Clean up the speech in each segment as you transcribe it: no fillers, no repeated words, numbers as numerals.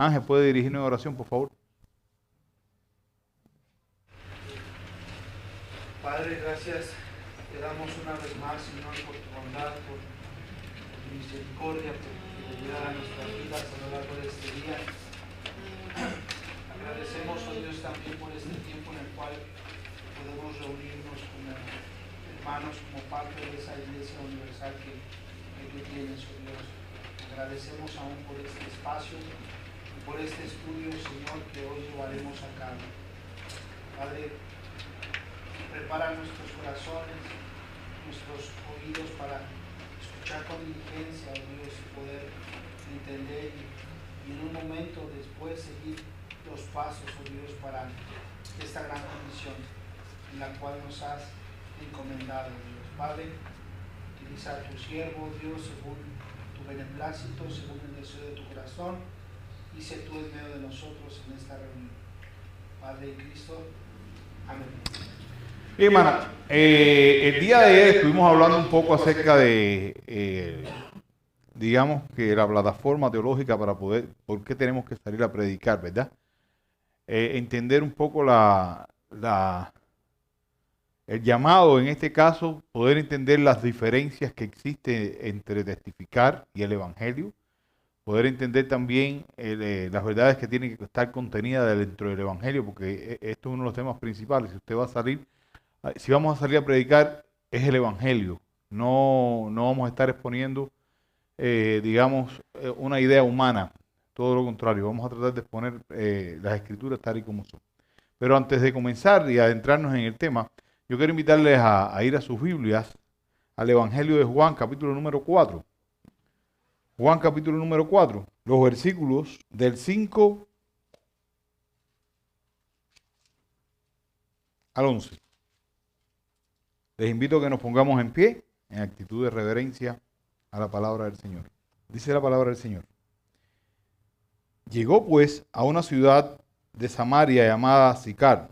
Ángel, ¿puede dirigirnos en oración, por favor? Padre, gracias te damos una vez más, Señor, por tu bondad, por tu misericordia, por tu fidelidad a nuestras vidas a lo largo de este día. Agradecemos, oh Dios, también por este tiempo en el cual podemos reunirnos como hermanos, como parte de esa iglesia universal que tú tienes, oh Dios. Agradecemos aún por este espacio y por este estudio, Señor, que hoy llevaremos a cabo. Padre, prepara nuestros corazones, nuestros oídos para escuchar con diligencia, oh Dios, y poder entender y en un momento después seguir los pasos, oh Dios, para esta gran comisión en la cual nos has encomendado, Dios. Padre, utiliza a tu siervo, Dios, según tu beneplácito, según el deseo de tu corazón, y sé tú en medio de nosotros en esta reunión. Padre de Cristo, amén. Bien, hermana, el día de ayer estuvimos hablando un poco acerca de, digamos que la plataforma teológica para poder, por qué tenemos que salir a predicar, ¿verdad? Entender un poco el llamado, en este caso, poder entender las diferencias que existen entre testificar y el Evangelio, poder entender también las verdades que tienen que estar contenidas dentro del Evangelio, porque esto es uno de los temas principales. Si usted va a salir, si vamos a salir a predicar, es el Evangelio. No vamos a estar exponiendo, digamos, una idea humana. Todo lo contrario, vamos a tratar de exponer las Escrituras tal y como son. Pero antes de comenzar y adentrarnos en el tema, yo quiero invitarles a ir a sus Biblias, al Evangelio de Juan, capítulo número 4. Juan, capítulo número 4, los versículos del 5 al 11. Les invito a que nos pongamos en pie, en actitud de reverencia a la palabra del Señor. Dice la palabra del Señor. Llegó pues a una ciudad de Samaria llamada Sicar,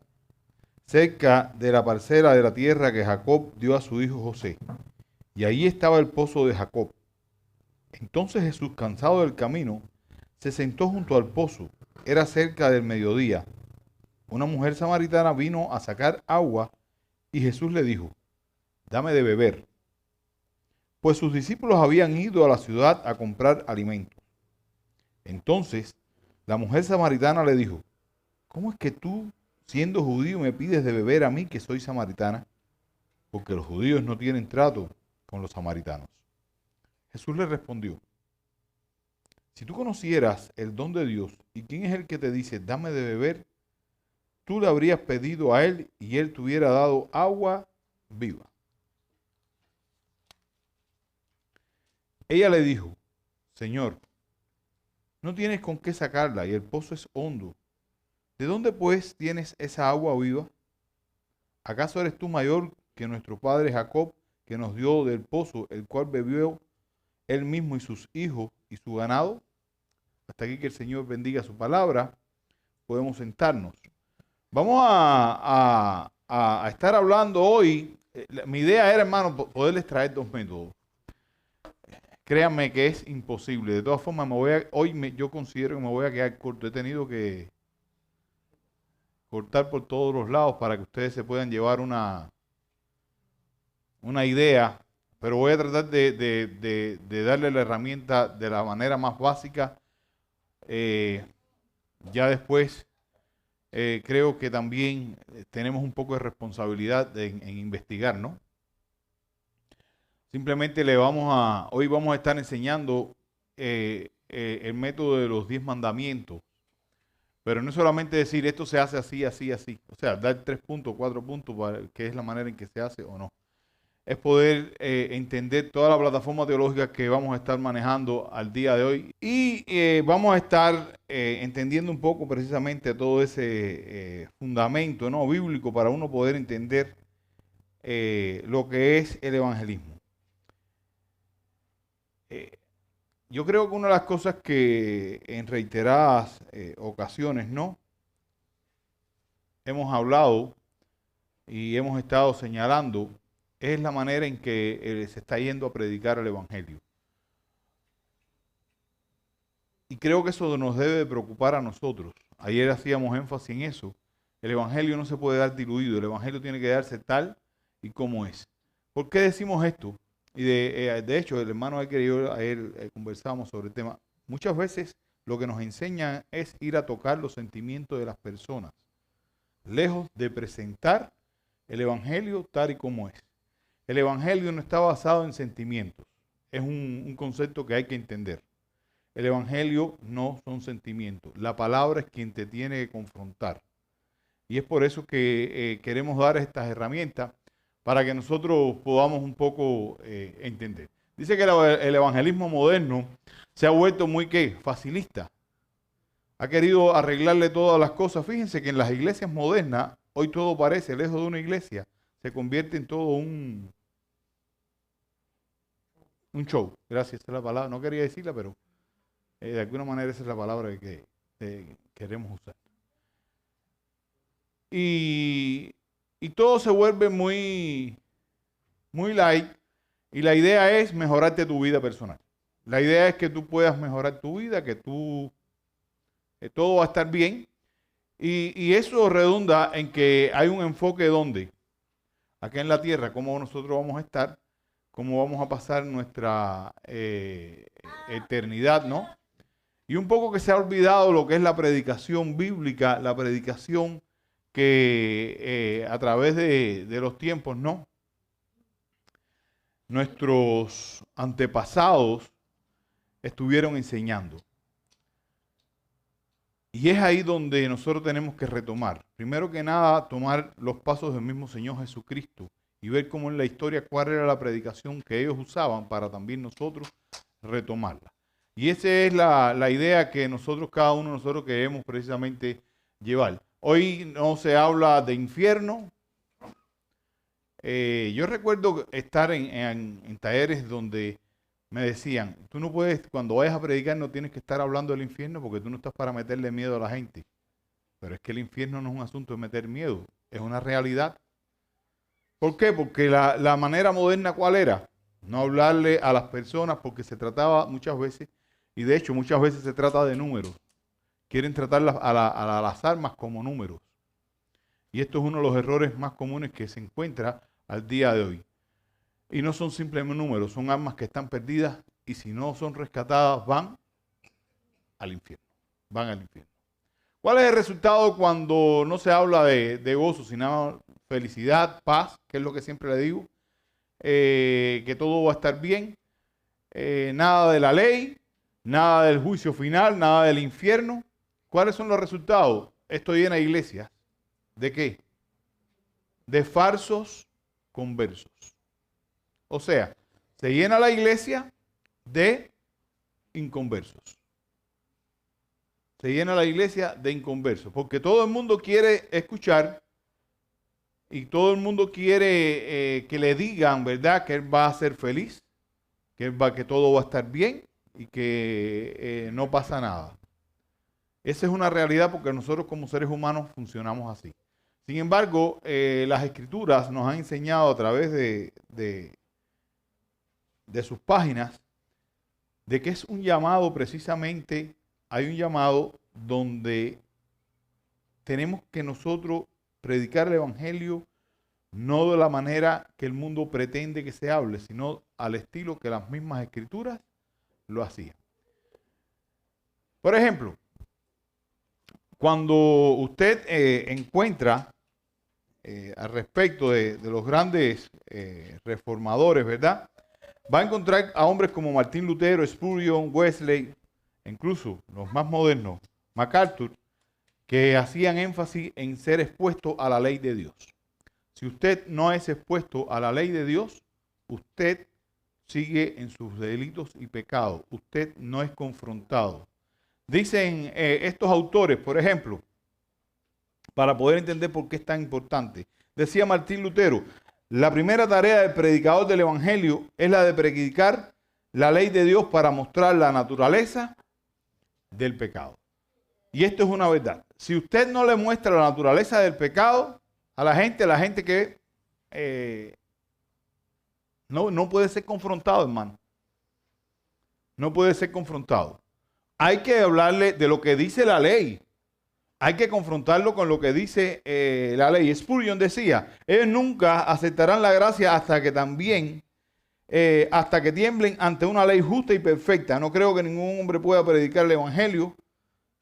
cerca de la parcela de la tierra que Jacob dio a su hijo José. Y allí estaba el pozo de Jacob. Entonces Jesús, cansado del camino, se sentó junto al pozo. Era cerca del mediodía. Una mujer samaritana vino a sacar agua y Jesús le dijo, dame de beber. Pues sus discípulos habían ido a la ciudad a comprar alimentos. Entonces la mujer samaritana le dijo, ¿cómo es que tú, siendo judío, me pides de beber a mí que soy samaritana? Porque los judíos no tienen trato con los samaritanos. Jesús le respondió, si tú conocieras el don de Dios y quién es el que te dice, dame de beber, tú le habrías pedido a él y él te hubiera dado agua viva. Ella le dijo, Señor, no tienes con qué sacarla y el pozo es hondo. ¿De dónde pues tienes esa agua viva? ¿Acaso eres tú mayor que nuestro padre Jacob, que nos dio del pozo, el cual bebió él mismo y sus hijos y su ganado? Hasta aquí que el Señor bendiga su palabra. Podemos sentarnos. Vamos a estar hablando hoy. Mi idea era, hermano, poderles traer dos métodos. Créanme que es imposible. De todas formas, yo considero que me voy a quedar corto. He tenido que cortar por todos los lados para que ustedes se puedan llevar una idea. Pero voy a tratar de darle la herramienta de la manera más básica. Ya después creo que también tenemos un poco de responsabilidad en investigar, ¿no? Simplemente hoy vamos a estar enseñando el método de los 10 mandamientos. Pero no es solamente decir esto se hace así, así, así. O sea, dar 3 puntos, 4 puntos para que es la manera en que se hace o no. Es poder entender toda la plataforma teológica que vamos a estar manejando al día de hoy. Y vamos a estar entendiendo un poco precisamente todo ese fundamento, ¿no?, bíblico para uno poder entender lo que es el evangelismo. Yo creo que una de las cosas que en reiteradas ocasiones, ¿no?, hemos hablado y hemos estado señalando es la manera en que se está yendo a predicar el evangelio. Y creo que eso nos debe de preocupar a nosotros. Ayer hacíamos énfasis en eso. El evangelio no se puede dar diluido. El evangelio tiene que darse tal y como es. ¿Por qué decimos esto? Y de hecho, el hermano que yo ayer conversábamos sobre el tema. Muchas veces lo que nos enseñan es ir a tocar los sentimientos de las personas, lejos de presentar el evangelio tal y como es. El evangelio no está basado en sentimientos. Es un concepto que hay que entender. El evangelio no son sentimientos. La palabra es quien te tiene que confrontar. Y es por eso que queremos dar estas herramientas para que nosotros podamos un poco entender. Dice que el evangelismo moderno se ha vuelto muy, ¿qué? Facilista. Ha querido arreglarle todas las cosas. Fíjense que en las iglesias modernas, hoy todo parece, lejos de una iglesia, se convierte en todo un show. Gracias, esa es la palabra. No quería decirla, pero de alguna manera esa es la palabra que queremos usar. Y todo se vuelve muy light. Y la idea es mejorarte tu vida personal. La idea es que tú puedas mejorar tu vida, que todo va a estar bien. Y eso redunda en que hay un enfoque donde, acá en la tierra, cómo nosotros vamos a estar, cómo vamos a pasar nuestra eternidad, ¿no? Y un poco que se ha olvidado lo que es la predicación bíblica, la predicación que a través de los tiempos, ¿no? Nuestros antepasados estuvieron enseñando. Y es ahí donde nosotros tenemos que retomar. Primero que nada, tomar los pasos del mismo Señor Jesucristo y ver cómo en la historia cuál era la predicación que ellos usaban para también nosotros retomarla. Y esa es la idea que nosotros, cada uno de nosotros queremos precisamente llevar. Hoy no se habla de infierno. Yo recuerdo estar en talleres donde me decían, tú no puedes, cuando vayas a predicar no tienes que estar hablando del infierno porque tú no estás para meterle miedo a la gente. Pero es que el infierno no es un asunto de meter miedo, es una realidad. ¿Por qué? Porque la manera moderna, ¿cuál era? No hablarle a las personas porque se trataba muchas veces, y de hecho muchas veces se trata de números. Quieren tratar a las almas como números. Y esto es uno de los errores más comunes que se encuentra al día de hoy. Y no son simplemente números, son almas que están perdidas y si no son rescatadas van al infierno. Van al infierno. ¿Cuál es el resultado cuando no se habla de gozo, sino felicidad, paz, que es lo que siempre le digo? Que todo va a estar bien. Nada de la ley, nada del juicio final, nada del infierno. ¿Cuáles son los resultados? Esto llena iglesias. ¿De qué? De falsos conversos. O sea, se llena la iglesia de inconversos. Se llena la iglesia de inconversos. Porque todo el mundo quiere escuchar y todo el mundo quiere que le digan, ¿verdad?, que él va a ser feliz, que todo va a estar bien y que no pasa nada. Esa es una realidad porque nosotros como seres humanos funcionamos así. Sin embargo, las escrituras nos han enseñado a través de sus páginas de que es un llamado precisamente, hay un llamado donde tenemos que nosotros predicar el evangelio no de la manera que el mundo pretende que se hable, sino al estilo que las mismas escrituras lo hacían. Por ejemplo, cuando usted encuentra al respecto de los grandes reformadores, ¿verdad?, va a encontrar a hombres como Martín Lutero, Spurgeon, Wesley, incluso los más modernos, MacArthur, que hacían énfasis en ser expuesto a la ley de Dios. Si usted no es expuesto a la ley de Dios, usted sigue en sus delitos y pecados. Usted no es confrontado. Dicen estos autores, por ejemplo, para poder entender por qué es tan importante. Decía Martín Lutero, la primera tarea del predicador del evangelio es la de predicar la ley de Dios para mostrar la naturaleza del pecado. Y esto es una verdad. Si usted no le muestra la naturaleza del pecado a la gente que no puede ser confrontado, hermano. No puede ser confrontado. hay que hablarle de lo que dice la ley. Hay que confrontarlo con lo que dice la ley. Spurgeon decía, ellos nunca aceptarán la gracia hasta que tiemblen ante una ley justa y perfecta. No creo que ningún hombre pueda predicar el evangelio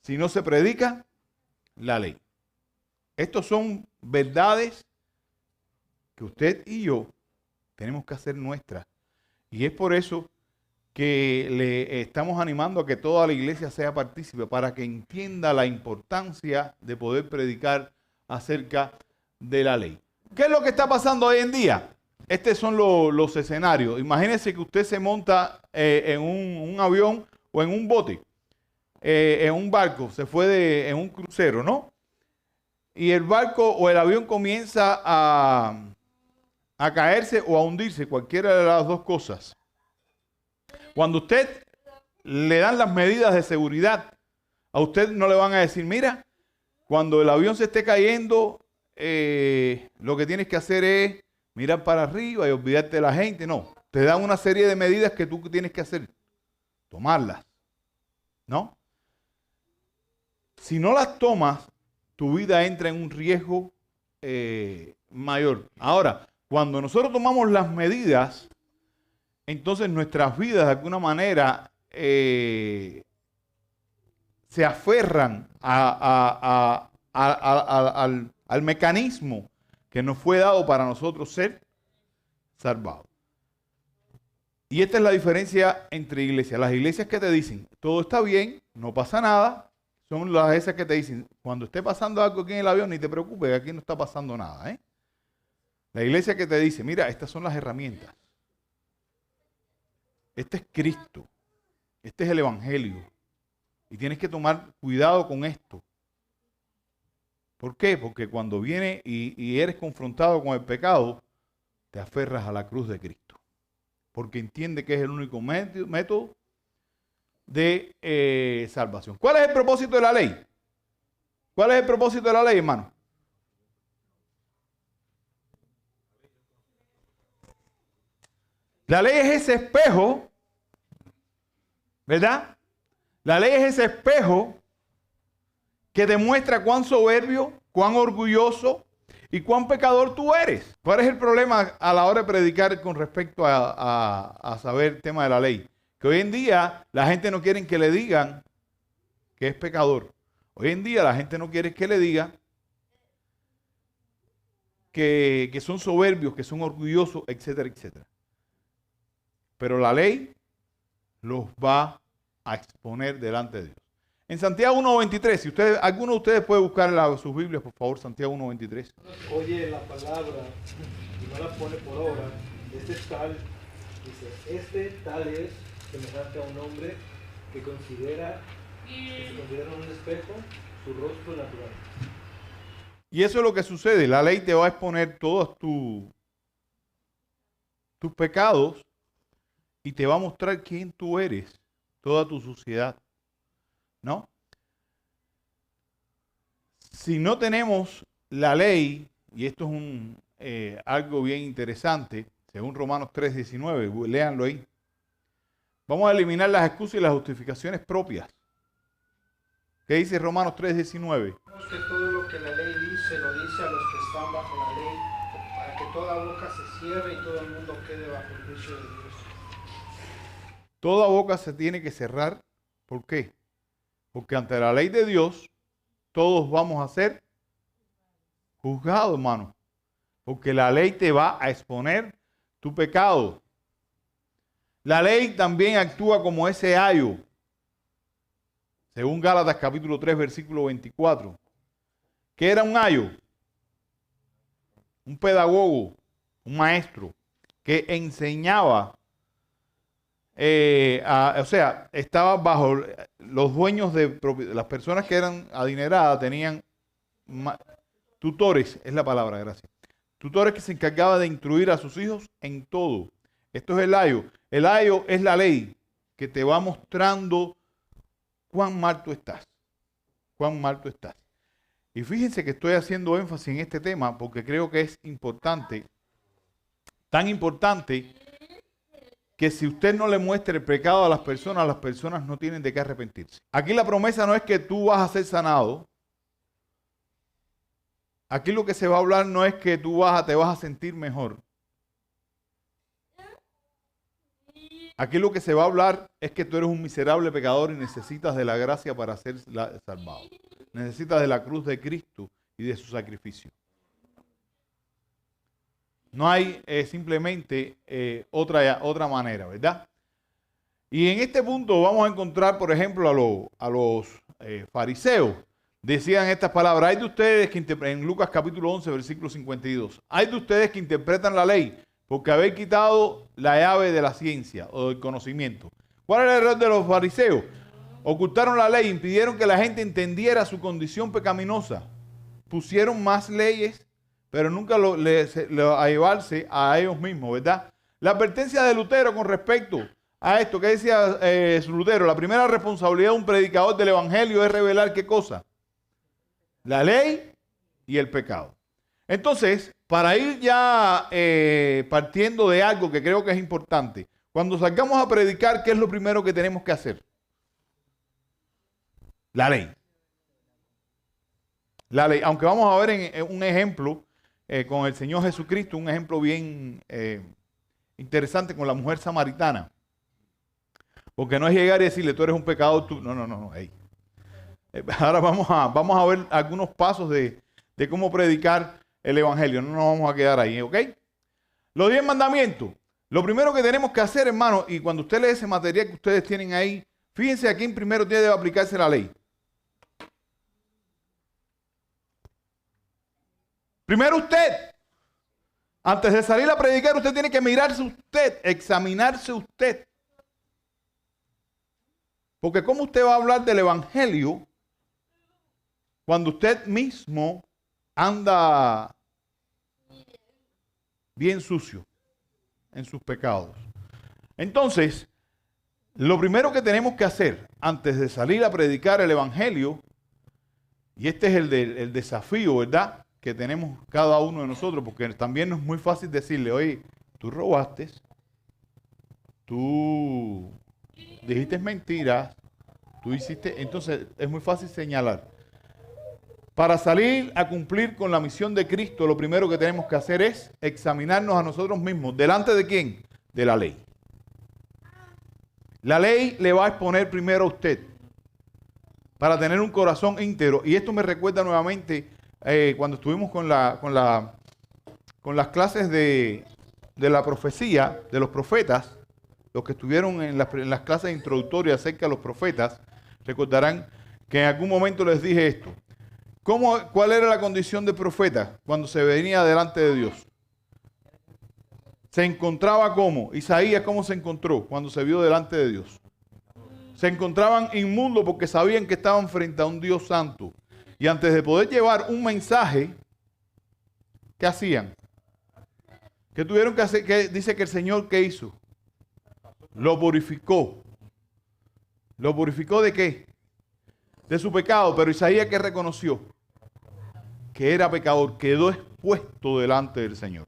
si no se predica la ley. Estos son verdades que usted y yo tenemos que hacer nuestras. Y es por eso que le estamos animando a que toda la iglesia sea partícipe para que entienda la importancia de poder predicar acerca de la ley. ¿Qué es lo que está pasando hoy en día? Estos son los escenarios. Imagínese que usted se monta en un avión o en un bote, en un barco, se fue en un crucero, ¿no? Y el barco o el avión comienza a caerse o a hundirse, cualquiera de las dos cosas. Cuando usted le dan las medidas de seguridad, a usted no le van a decir, mira, cuando el avión se esté cayendo, lo que tienes que hacer es mirar para arriba y olvidarte de la gente. No, te dan una serie de medidas que tú tienes que hacer, tomarlas, ¿no? Si no las tomas, tu vida entra en un riesgo mayor. Ahora, cuando nosotros tomamos las medidas, entonces nuestras vidas de alguna manera se aferran al mecanismo que nos fue dado para nosotros ser salvados. Y esta es la diferencia entre iglesias. Las iglesias que te dicen, todo está bien, no pasa nada, son las esas que te dicen, cuando esté pasando algo aquí en el avión, ni te preocupes, aquí no está pasando nada, ¿eh? La iglesia que te dice, mira, estas son las herramientas. Este es Cristo. Este es el Evangelio. Y tienes que tomar cuidado con esto. ¿Por qué? Porque cuando viene y eres confrontado con el pecado, te aferras a la cruz de Cristo. Porque entiende que es el único método de salvación. ¿Cuál es el propósito de la ley? ¿Cuál es el propósito de la ley, hermano? La ley es ese espejo, ¿verdad? La ley es ese espejo que demuestra cuán soberbio, cuán orgulloso y cuán pecador tú eres. ¿Cuál es el problema a la hora de predicar con respecto a saber el tema de la ley? Que hoy en día la gente no quiere que le digan que es pecador. Hoy en día la gente no quiere que le digan que son soberbios, que son orgullosos, etcétera, etcétera. Pero la ley los va a exponer delante de Dios. En Santiago 1.23, si alguno de ustedes puede buscar sus Biblias, por favor, Santiago 1.23. Oye la palabra y no la pone por obra, este tal, dice, tal es semejante a un hombre que se considera en un espejo su rostro natural. Y eso es lo que sucede. La ley te va a exponer todos tus pecados y te va a mostrar quién tú eres, toda tu suciedad, ¿no? Si no tenemos la ley, y esto es algo bien interesante, según Romanos 3.19, léanlo ahí, vamos a eliminar las excusas y las justificaciones propias. ¿Qué dice Romanos 3.19? Que todo lo que la ley dice, lo dice a los que están bajo la ley, para que toda boca se cierre y todo el mundo quede bajo el juicio de Dios. Toda boca se tiene que cerrar. ¿Por qué? Porque ante la ley de Dios, todos vamos a ser juzgados, hermano. Porque la ley te va a exponer tu pecado. La ley también actúa como ese ayo. Según Gálatas capítulo 3, versículo 24. ¿Qué era un ayo? Un pedagogo, un maestro, que enseñaba, estaba bajo los dueños de las personas que eran adineradas, tenían tutores, es la palabra, gracias. Tutores que se encargaban de instruir a sus hijos en todo. Esto es el ayo. El ayo es la ley que te va mostrando cuán mal tú estás. Cuán mal tú estás. Y fíjense que estoy haciendo énfasis en este tema porque creo que es importante, tan importante, que si usted no le muestra el pecado a las personas no tienen de qué arrepentirse. Aquí la promesa no es que tú vas a ser sanado. Aquí lo que se va a hablar no es que tú te vas a sentir mejor. Aquí lo que se va a hablar es que tú eres un miserable pecador y necesitas de la gracia para ser salvado. Necesitas de la cruz de Cristo y de su sacrificio. No hay simplemente otra manera, ¿verdad? Y en este punto vamos a encontrar, por ejemplo, a los fariseos. Decían estas palabras: hay de ustedes que en Lucas capítulo 11, versículo 52. Hay de ustedes que interpretan la ley porque habéis quitado la llave de la ciencia o del conocimiento. ¿Cuál era el error de los fariseos? Ocultaron la ley, impidieron que la gente entendiera su condición pecaminosa. Pusieron más leyes, pero nunca a llevarse a ellos mismos, ¿verdad? La advertencia de Lutero con respecto a esto, ¿qué decía Lutero? La primera responsabilidad de un predicador del evangelio es revelar ¿qué cosa? La ley y el pecado. Entonces, para ir ya partiendo de algo que creo que es importante, cuando salgamos a predicar, ¿qué es lo primero que tenemos que hacer? La ley. La ley. Aunque vamos a ver en un ejemplo con el Señor Jesucristo, un ejemplo bien interesante con la mujer samaritana. Porque no es llegar y decirle, tú eres un pecador, tú. No. Hey. Ahora vamos a ver algunos pasos de cómo predicar el evangelio. No nos vamos a quedar ahí, ¿ok? Los 10 mandamientos. Lo primero que tenemos que hacer, hermano, y cuando usted lee ese material que ustedes tienen ahí, fíjense a quién primero debe aplicarse la ley. Primero usted. Antes de salir a predicar, usted tiene que mirarse usted, examinarse usted. Porque ¿cómo usted va a hablar del evangelio cuando usted mismo anda bien sucio en sus pecados? Entonces, lo primero que tenemos que hacer antes de salir a predicar el evangelio, y este es el desafío, ¿verdad?, que tenemos cada uno de nosotros, porque también no es muy fácil decirle, oye, tú robaste, tú dijiste mentiras, tú hiciste, entonces es muy fácil señalar. Para salir a cumplir con la misión de Cristo, lo primero que tenemos que hacer es examinarnos a nosotros mismos. ¿Delante de quién? De la ley. La ley le va a exponer primero a usted para tener un corazón íntegro. Y esto me recuerda nuevamente cuando estuvimos con las clases de la profecía, de los profetas. Los que estuvieron en las clases introductorias acerca de los profetas, recordarán que en algún momento les dije esto. ¿Cuál era la condición del profeta cuando se venía delante de Dios? Se encontraba como, Isaías, ¿cómo se encontró cuando se vio delante de Dios? Se encontraban inmundos porque sabían que estaban frente a un Dios santo. Y antes de poder llevar un mensaje, ¿qué hacían? ¿Qué tuvieron que hacer? ¿Qué dice que el Señor qué hizo? Lo purificó. ¿Lo purificó de qué? De su pecado. Pero Isaías, ¿qué reconoció? Que era pecador. Quedó expuesto delante del Señor.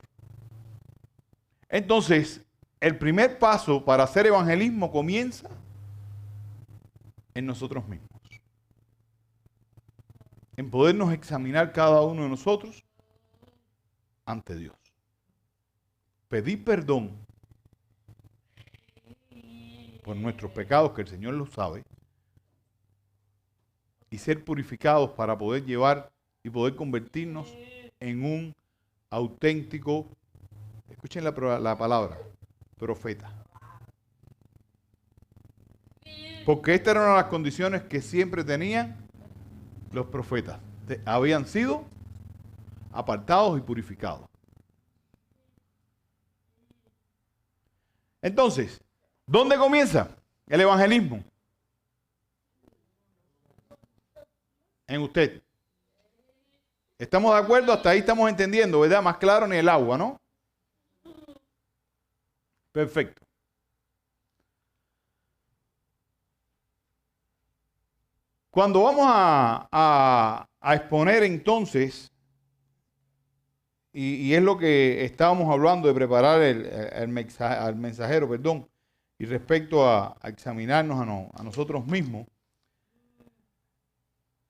Entonces, el primer paso para hacer evangelismo comienza en nosotros mismos. En podernos examinar cada uno de nosotros ante Dios. Pedir perdón por nuestros pecados, que el Señor los sabe, y ser purificados para poder llevar y poder convertirnos en un auténtico, escuchen la palabra, profeta. Porque estas eran las condiciones que siempre tenían los profetas. Habían sido apartados y purificados. Entonces, ¿dónde comienza el evangelismo? En usted. ¿Estamos de acuerdo? Hasta ahí estamos entendiendo, ¿verdad? Más claro ni el agua, ¿no? Perfecto. Cuando vamos a exponer entonces, y es lo que estábamos hablando de preparar al mensajero, perdón, y respecto a examinarnos a nosotros mismos,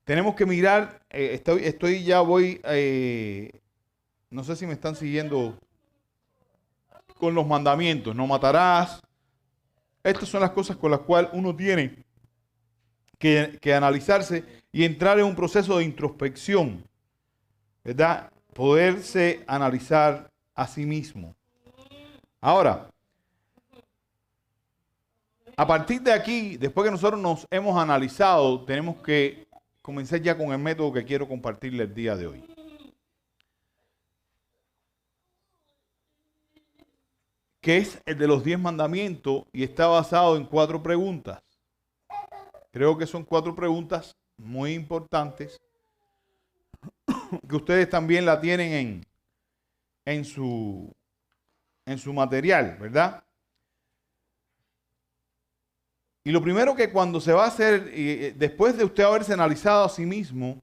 tenemos que mirar, no sé si me están siguiendo con los mandamientos, no matarás. Estas son las cosas con las cuales uno tiene que analizarse y entrar en un proceso de introspección, ¿verdad? Poderse analizar a sí mismo. Ahora, a partir de aquí, después que nosotros nos hemos analizado, tenemos que comenzar ya con el método que quiero compartirle el día de hoy. Que es el de los 10 mandamientos y está basado en 4 preguntas. Creo que son 4 preguntas muy importantes que ustedes también la tienen en su material, ¿verdad? Y lo primero que cuando se va a hacer, después de usted haberse analizado a sí mismo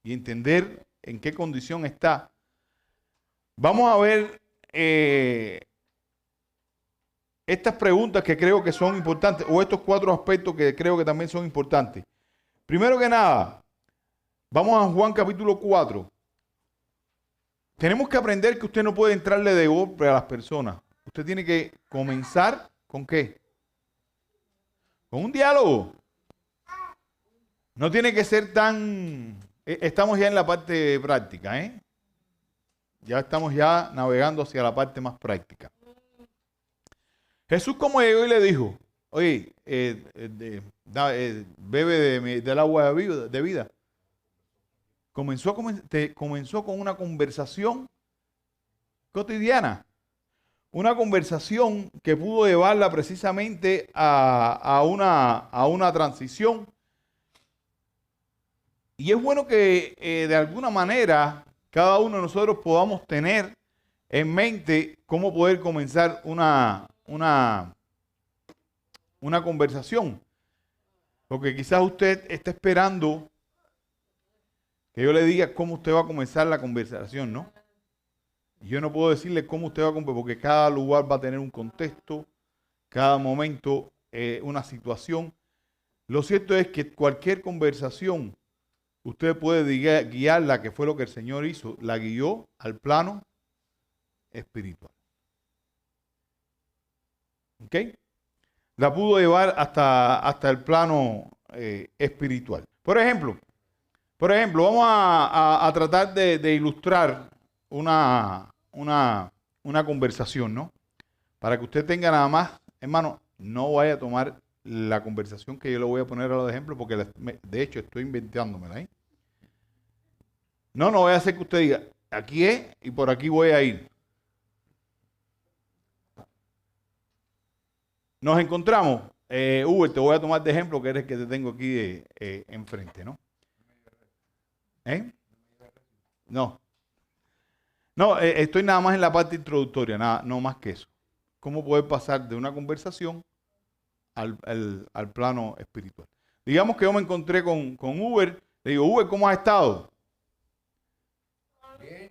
y entender en qué condición está, vamos a ver estas preguntas que creo que son importantes, o estos 4 aspectos que creo que también son importantes. Primero que nada, vamos a Juan capítulo 4. Tenemos que aprender que usted no puede entrarle de golpe a las personas. Usted tiene que comenzar ¿con qué? Con un diálogo. No tiene que ser tan... Estamos ya en la parte práctica, ¿eh? Ya estamos ya navegando hacia la parte más práctica. Jesús como llegó y le dijo, oye, bebe del agua de vida. Comenzó con una conversación cotidiana. Una conversación que pudo llevarla precisamente a una transición. Y es bueno que de alguna manera cada uno de nosotros podamos tener en mente cómo poder comenzar una conversación. Porque quizás usted está esperando que yo le diga cómo usted va a comenzar la conversación, ¿no? Yo no puedo decirle cómo usted va a comenzar, porque cada lugar va a tener un contexto, cada momento una situación. Lo cierto es que cualquier conversación, usted puede guiarla, que fue lo que el Señor hizo, la guió al plano espiritual. ¿Ok? La pudo llevar hasta el plano espiritual. Por ejemplo, vamos a tratar de ilustrar una conversación, ¿no? Para que usted tenga nada más, hermano, no vaya a tomar la conversación que yo le voy a poner a los ejemplos, porque de hecho estoy inventándomela, ¿eh? No voy a hacer que usted diga, aquí es y por aquí voy a ir. Nos encontramos, Uber, te voy a tomar de ejemplo, que eres el que te tengo aquí enfrente, ¿no? ¿Eh? No, estoy nada más en la parte introductoria, no más que eso. ¿Cómo poder pasar de una conversación al plano espiritual? Digamos que yo me encontré con Uber, le digo, Uber, ¿cómo has estado? Bien.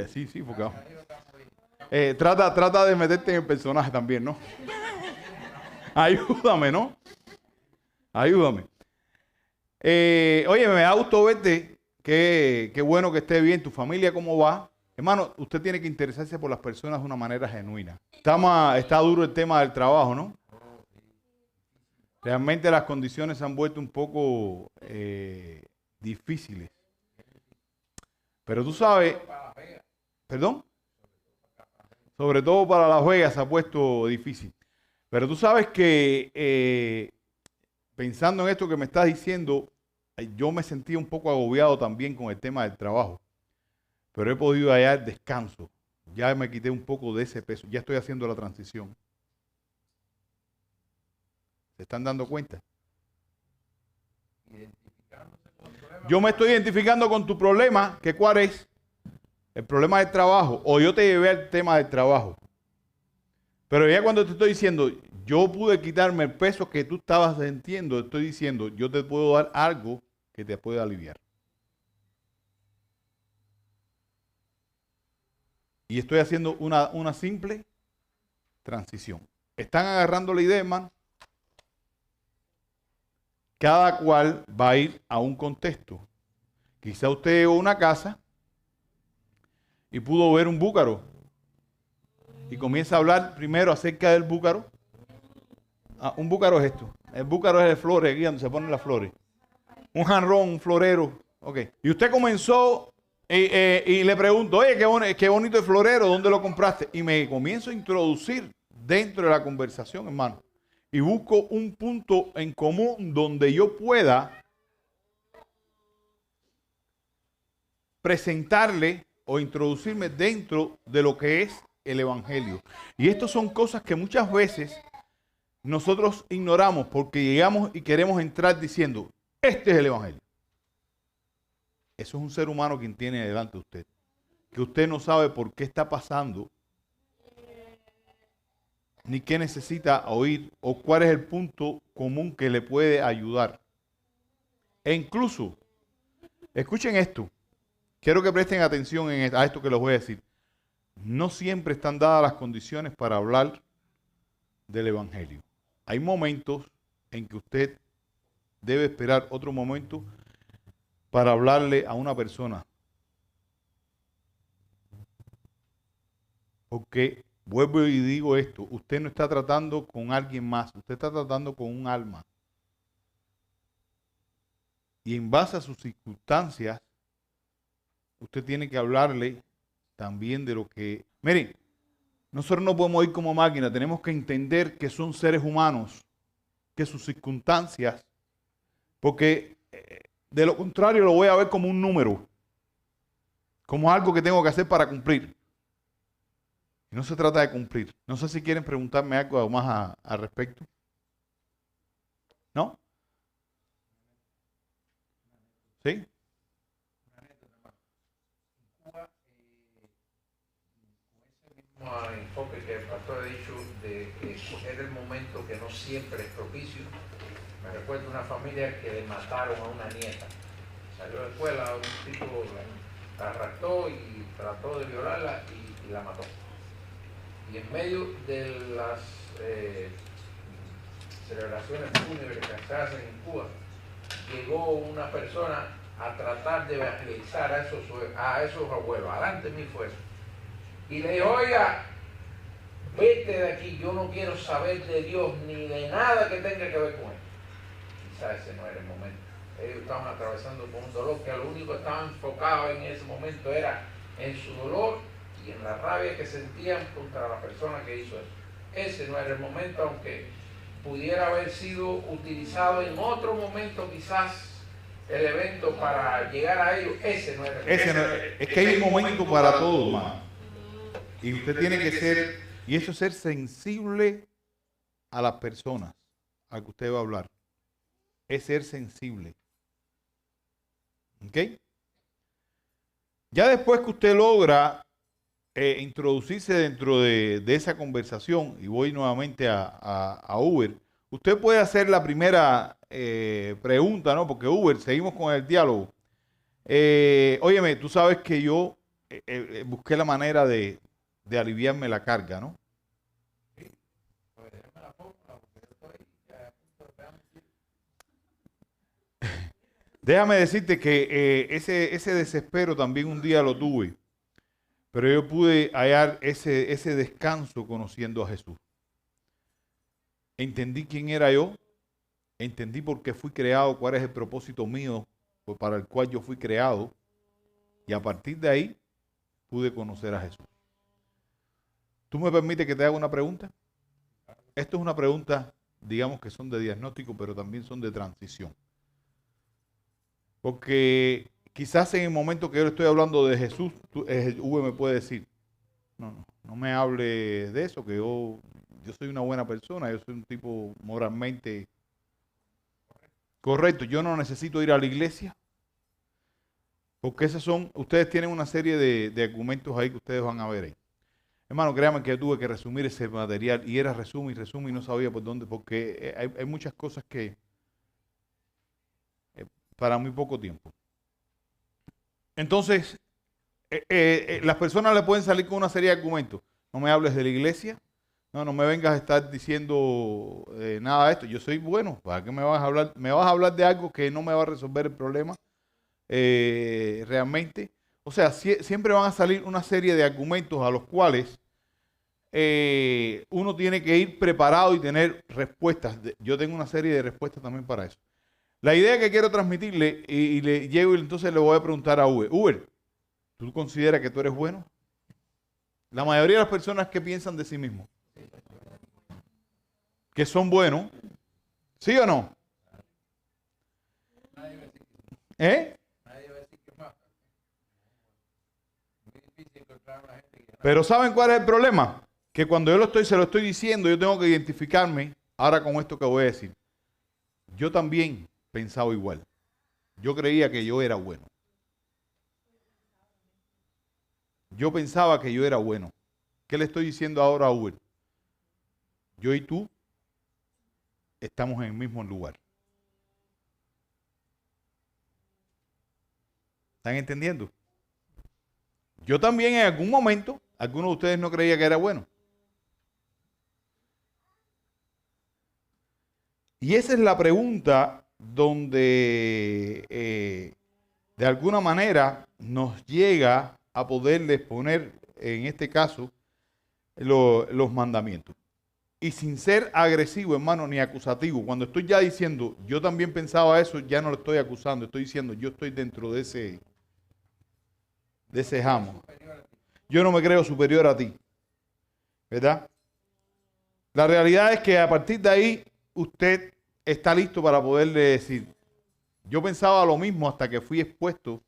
Sí, porque trata de meterte en el personaje también, ¿no? Ayúdame, ¿no? Ayúdame. Oye, me da gusto verte. Qué bueno que esté bien. ¿Tu familia cómo va? Hermano, usted tiene que interesarse por las personas de una manera genuina. Está duro el tema del trabajo, ¿no? Realmente las condiciones se han vuelto un poco difíciles. Pero tú sabes... ¿Perdón? Sobre todo para Las Vegas se ha puesto difícil. Pero tú sabes que pensando en esto que me estás diciendo, yo me sentí un poco agobiado también con el tema del trabajo. Pero he podido hallar descanso. Ya me quité un poco de ese peso. Ya estoy haciendo la transición. ¿Se están dando cuenta? Yo me estoy identificando con tu problema. ¿Que cuál es? El problema del trabajo. O yo te llevé al tema del trabajo. Pero ya cuando te estoy diciendo, yo pude quitarme el peso que tú estabas sintiendo, estoy diciendo, yo te puedo dar algo que te pueda aliviar. Y estoy haciendo una simple transición. ¿Están agarrando la idea, hermano? Cada cual va a ir a un contexto. Quizá usted llegó a una casa y pudo ver un búcaro y comienza a hablar primero acerca del búcaro. Un búcaro es esto. El búcaro es el flores, aquí donde se ponen las flores. Un jarrón, un florero. Ok. Y usted comenzó y le pregunto, oye, qué bonito el florero, ¿dónde lo compraste? Y me comienzo a introducir dentro de la conversación, hermano. Y busco un punto en común donde yo pueda presentarle o introducirme dentro de lo que es el evangelio. Y estas son cosas que muchas veces nosotros ignoramos porque llegamos y queremos entrar diciendo, este es el evangelio. Eso es un ser humano quien tiene delante de usted, que usted no sabe por qué está pasando, ni qué necesita oír, o cuál es el punto común que le puede ayudar. E incluso, escuchen esto, quiero que presten atención a esto que les voy a decir. No siempre están dadas las condiciones para hablar del evangelio. Hay momentos en que usted debe esperar otro momento para hablarle a una persona. Porque, vuelvo y digo esto, usted no está tratando con alguien más, usted está tratando con un alma. Y en base a sus circunstancias, usted tiene que hablarle también de lo que... Miren, nosotros no podemos ir como máquina, tenemos que entender que son seres humanos, que sus circunstancias, porque de lo contrario lo voy a ver como un número, como algo que tengo que hacer para cumplir. Y no se trata de cumplir. No sé si quieren preguntarme algo más al respecto. ¿No? ¿Sí? Enfoque que el pastor ha dicho de escoger el momento que no siempre es propicio. Me recuerdo una familia que le mataron a una nieta. Salió de la escuela, un tipo la raptó y trató de violarla y la mató. Y en medio de las celebraciones fúnebres que se hacen en Cuba, llegó una persona a tratar de evangelizar a esos abuelos. Adelante de mí fue eso. Y le dijo, oiga, vete de aquí, yo no quiero saber de Dios ni de nada que tenga que ver con él. Quizás ese no era el momento. Ellos estaban atravesando por un dolor que lo único que estaban enfocados en ese momento era en su dolor y en la rabia que sentían contra la persona que hizo eso. Ese no era el momento, aunque pudiera haber sido utilizado en otro momento quizás el evento para llegar a ellos. Ese no era el momento. Es que hay un momento para todo, hermano. Y usted tiene que ser, y eso es ser sensible a las personas a que usted va a hablar. Es ser sensible. ¿Ok? Ya después que usted logra introducirse dentro de esa conversación, y voy nuevamente a Uber, usted puede hacer la primera pregunta, ¿no? Porque Uber, seguimos con el diálogo. Óyeme, tú sabes que yo busqué la manera de aliviarme la carga, ¿no? Déjame decirte que ese desespero también un día lo tuve, pero yo pude hallar ese descanso conociendo a Jesús. Entendí quién era yo, entendí por qué fui creado, cuál es el propósito mío para el cual yo fui creado, y a partir de ahí pude conocer a Jesús. ¿Tú me permites que te haga una pregunta? Esto es una pregunta, digamos que son de diagnóstico, pero también son de transición. Porque quizás en el momento que yo le estoy hablando de Jesús, V me puede decir, no me hable de eso, que yo soy una buena persona, yo soy un tipo moralmente correcto, yo no necesito ir a la iglesia. Porque ustedes tienen una serie de argumentos ahí que ustedes van a ver ahí. Hermano, créanme que yo tuve que resumir ese material y era resume y no sabía por dónde, porque hay muchas cosas que para muy poco tiempo. Entonces, las personas le pueden salir con una serie de argumentos. No me hables de la iglesia, No me vengas a estar diciendo nada de esto. Yo soy bueno. ¿Para qué me vas a hablar? Me vas a hablar de algo que no me va a resolver el problema realmente. O sea, siempre van a salir una serie de argumentos a los cuales uno tiene que ir preparado y tener respuestas. Yo tengo una serie de respuestas también para eso. La idea que quiero transmitirle, y le llego y entonces le voy a preguntar a Uber. Uber, ¿tú consideras que tú eres bueno? La mayoría de las personas que piensan de sí mismos, que son buenos, ¿sí o no? ¿Eh? Pero ¿saben cuál es el problema? Que cuando se lo estoy diciendo, yo tengo que identificarme ahora con esto que voy a decir. Yo también pensaba igual. Yo creía que yo era bueno. Yo pensaba que yo era bueno. ¿Qué le estoy diciendo ahora a Uber? Yo y tú estamos en el mismo lugar. ¿Están entendiendo? Yo también en algún momento, algunos de ustedes no creía que era bueno. Y esa es la pregunta donde de alguna manera nos llega a poderles poner, en este caso, los mandamientos. Y sin ser agresivo, hermano, ni acusativo. Cuando estoy ya diciendo, yo también pensaba eso, ya no lo estoy acusando. Estoy diciendo, yo estoy dentro de ese jamo. Yo no me creo superior a ti. ¿Verdad? La realidad es que a partir de ahí, usted está listo para poderle decir, yo pensaba lo mismo hasta que fui expuesto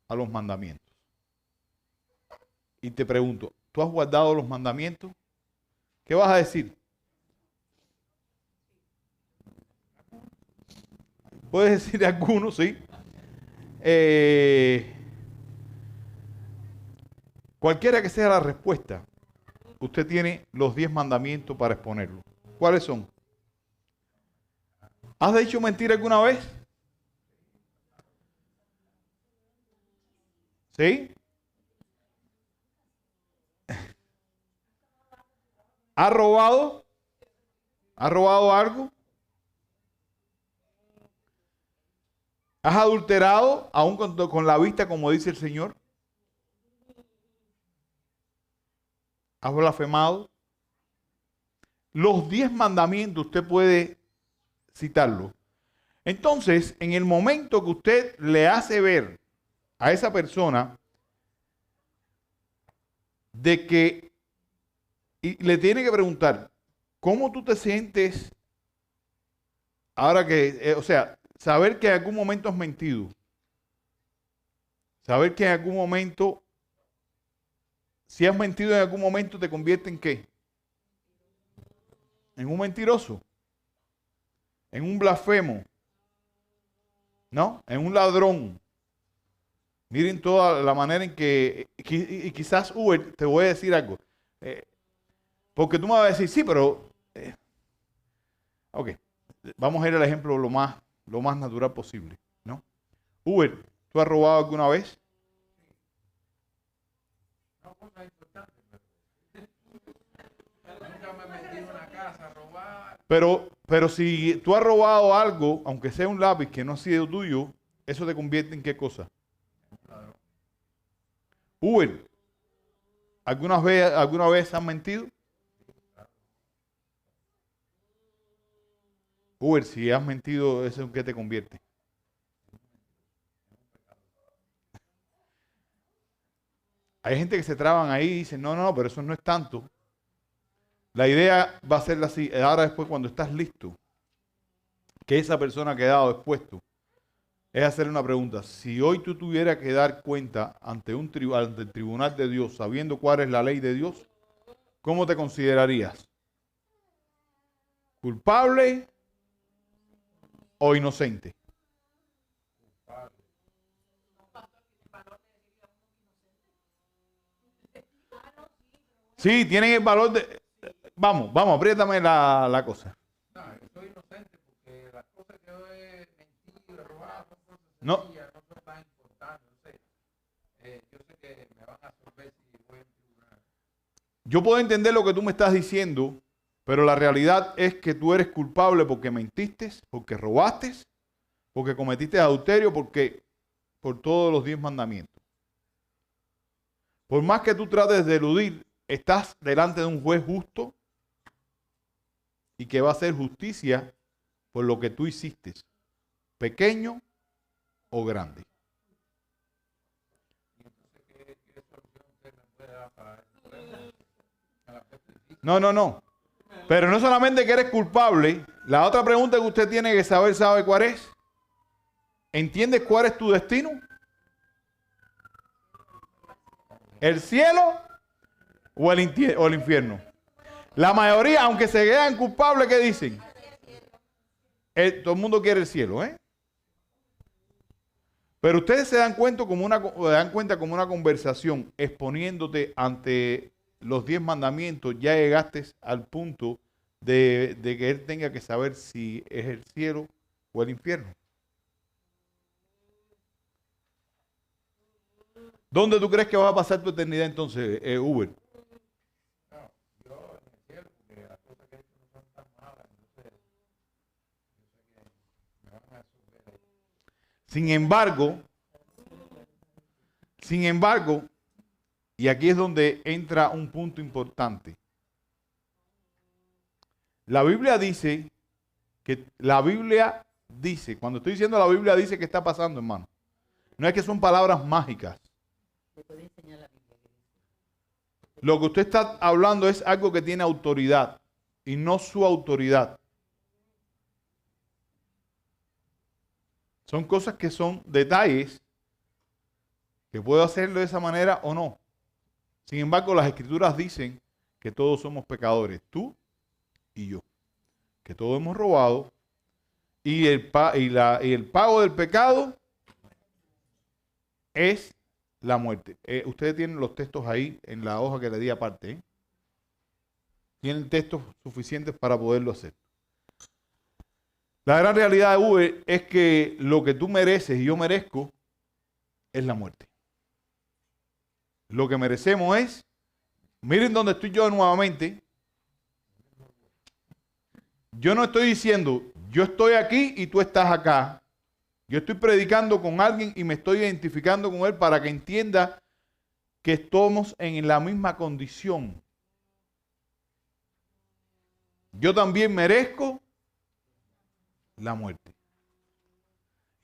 a los mandamientos. Y te pregunto, ¿tú has guardado los mandamientos? ¿Qué vas a decir? Puedes decir algunos, sí. Cualquiera que sea la respuesta, usted tiene los 10 mandamientos para exponerlo. ¿Cuáles son? ¿Has dicho mentira alguna vez? ¿Sí? ¿Has robado? ¿Has robado algo? ¿Has adulterado aún con la vista, como dice el Señor? ¿Has blasfemado? Los 10 mandamientos usted puede citarlos. Entonces, en el momento que usted le hace ver a esa persona de que, y le tiene que preguntar, ¿cómo tú te sientes ahora que, o sea, saber que en algún momento has mentido? Saber que en algún momento, si has mentido en algún momento, ¿te convierte en qué? En un mentiroso, en un blasfemo, ¿no? En un ladrón. Miren toda la manera en que, y quizás, Uber, te voy a decir algo. Porque tú me vas a decir, sí, pero, ok, vamos a ir al ejemplo lo más natural posible, ¿no? Uber, ¿tú has robado alguna vez? No, cosa importante, nunca me metí en una casa a robar. Pero si tú has robado algo, aunque sea un lápiz que no ha sido tuyo, ¿eso te convierte en qué cosa? Claro. Uber, ¿alguna vez has mentido? Uber, si has mentido, ¿eso en qué te convierte? Hay gente que se traban ahí y dicen, no, pero eso no es tanto. La idea va a ser así. Ahora después, cuando estás listo, que esa persona ha quedado expuesto, es hacerle una pregunta. Si hoy tú tuvieras que dar cuenta ante el tribunal de Dios, sabiendo cuál es la ley de Dios, ¿cómo te considerarías? ¿Culpable o inocente? Sí, tienen el valor de... Vamos, apriétame la cosa. No, yo soy inocente porque las cosas que yo he mentido, he robado, son cosas No. sencillas, no son tan importantes. No sé. Yo sé que me van a absolver si voy a un tribunal. Yo puedo entender lo que tú me estás diciendo, pero la realidad es que tú eres culpable porque mentiste, porque robaste, porque cometiste adulterio, por todos los 10 mandamientos. Por más que tú trates de eludir, estás delante de un juez justo y que va a hacer justicia por lo que tú hiciste, pequeño o grande. No. Pero no solamente que eres culpable, la otra pregunta que usted tiene que saber, ¿sabe cuál es? ¿Entiendes cuál es tu destino? ¿El cielo o el infierno? La mayoría, aunque se quedan culpables, ¿qué dicen? Todo el mundo quiere el cielo, ¿eh? Pero ustedes se dan cuenta como una conversación exponiéndote ante los 10 mandamientos, ya llegaste al punto de que él tenga que saber si es el cielo o el infierno. ¿Dónde tú crees que vas a pasar tu eternidad entonces, Uber? Sin embargo, y aquí es donde entra un punto importante. La Biblia dice, cuando estoy diciendo la Biblia dice que está pasando, hermano. No es que son palabras mágicas. Lo que usted está hablando es algo que tiene autoridad y no su autoridad. Son cosas que son detalles que puedo hacerlo de esa manera o no. Sin embargo, las Escrituras dicen que todos somos pecadores, tú y yo. Que todos hemos robado y el pago del pecado es la muerte. Ustedes tienen los textos ahí en la hoja que le di aparte, ¿eh? Tienen textos suficientes para poderlo hacer. La gran realidad de Uber es que lo que tú mereces y yo merezco es la muerte. Lo que merecemos es, miren dónde estoy yo nuevamente. Yo no estoy diciendo, yo estoy aquí y tú estás acá. Yo estoy predicando con alguien y me estoy identificando con él para que entienda que estamos en la misma condición. Yo también merezco la muerte.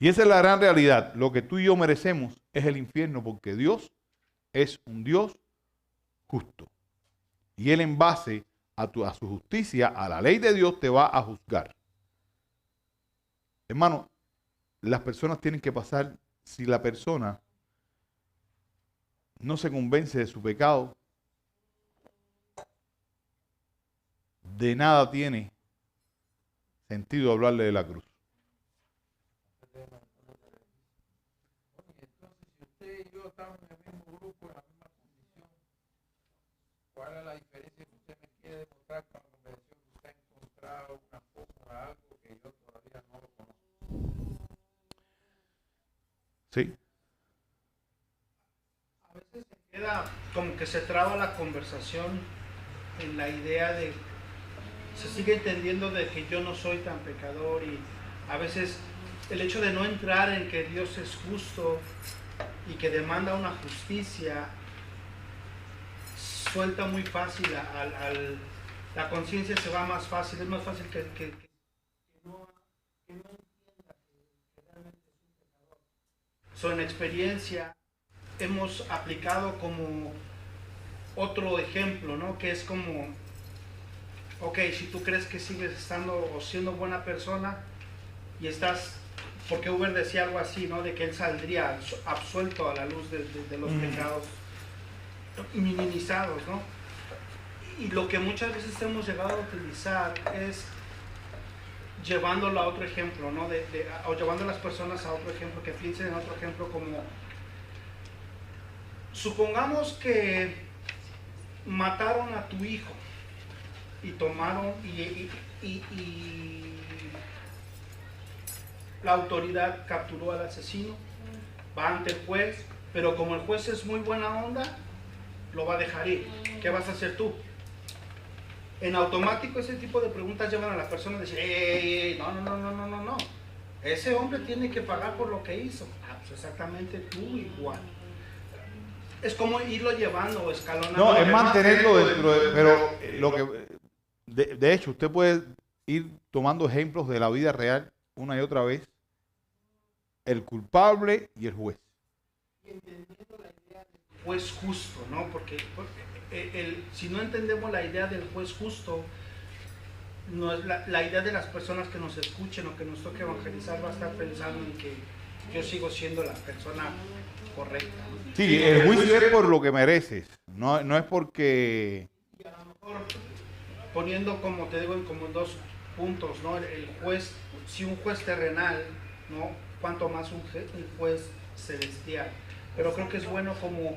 Y esa es la gran realidad. Lo que tú y yo merecemos es el infierno porque Dios es un Dios justo. Y Él en base a su justicia, a la ley de Dios, te va a juzgar. Hermano, las personas tienen que pasar, si la persona no se convence de su pecado, de nada tiene sentido hablarle de la cruz. ¿Cuál es la diferencia que usted me quiere demostrar con la conversación que usted ha encontrado una cosa, algo que yo todavía no lo conozco? Sí. A veces se queda como que se traba la conversación en la idea de, se sigue entendiendo de que yo no soy tan pecador y a veces el hecho de no entrar en que Dios es justo y que demanda una justicia suelta muy fácil, la conciencia se va más fácil, es más fácil que no entienda que realmente es un pecador. En experiencia hemos aplicado como otro ejemplo, ¿no? Que es como, ok, si tú crees que sigues estando o siendo buena persona y estás, porque Uber decía algo así, ¿no? De que él saldría absuelto a la luz de los pecados minimizados, ¿no? Y lo que muchas veces hemos llegado a utilizar es llevándolo a otro ejemplo, ¿no? O llevando a las personas a otro ejemplo, que piensen en otro ejemplo como, supongamos que mataron a tu hijo y tomaron y la autoridad capturó al asesino, va ante el juez, pero como el juez es muy buena onda, lo va a dejar ir. ¿qué vas a hacer tú? En automático ese tipo de preguntas llevan a la persona a decir, no. Ese hombre tiene que pagar por lo que hizo. Pues exactamente tú igual. Es como irlo llevando o escalonando. No, es mantenerlo dentro de... Pero lo que... De hecho, usted puede ir tomando ejemplos de la vida real una y otra vez. El culpable y el juez. Juez justo, ¿no? Porque si no entendemos la idea del juez justo, no es la idea de las personas que nos escuchen o que nos toque evangelizar va a estar pensando en que yo sigo siendo la persona correcta, ¿no? Sí, el juicio es por lo que mereces, no es porque... Y a lo mejor poniendo, como te digo, como en dos puntos, ¿no? El juez, si un juez terrenal, ¿no? Cuanto más un juez celestial. Pero creo que es bueno como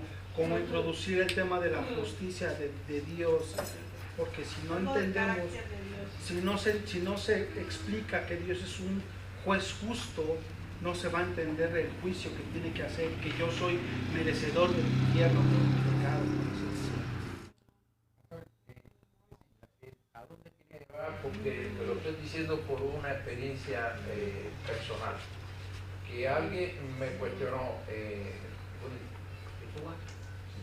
introducir el tema de la justicia de Dios, porque si no entendemos, si no se explica que Dios es un juez justo, no se va a entender el juicio que tiene que hacer, que yo soy merecedor del infierno por mi pecado. ¿A dónde quería llevar? Porque te lo estoy diciendo por una experiencia personal. Que alguien me cuestionó,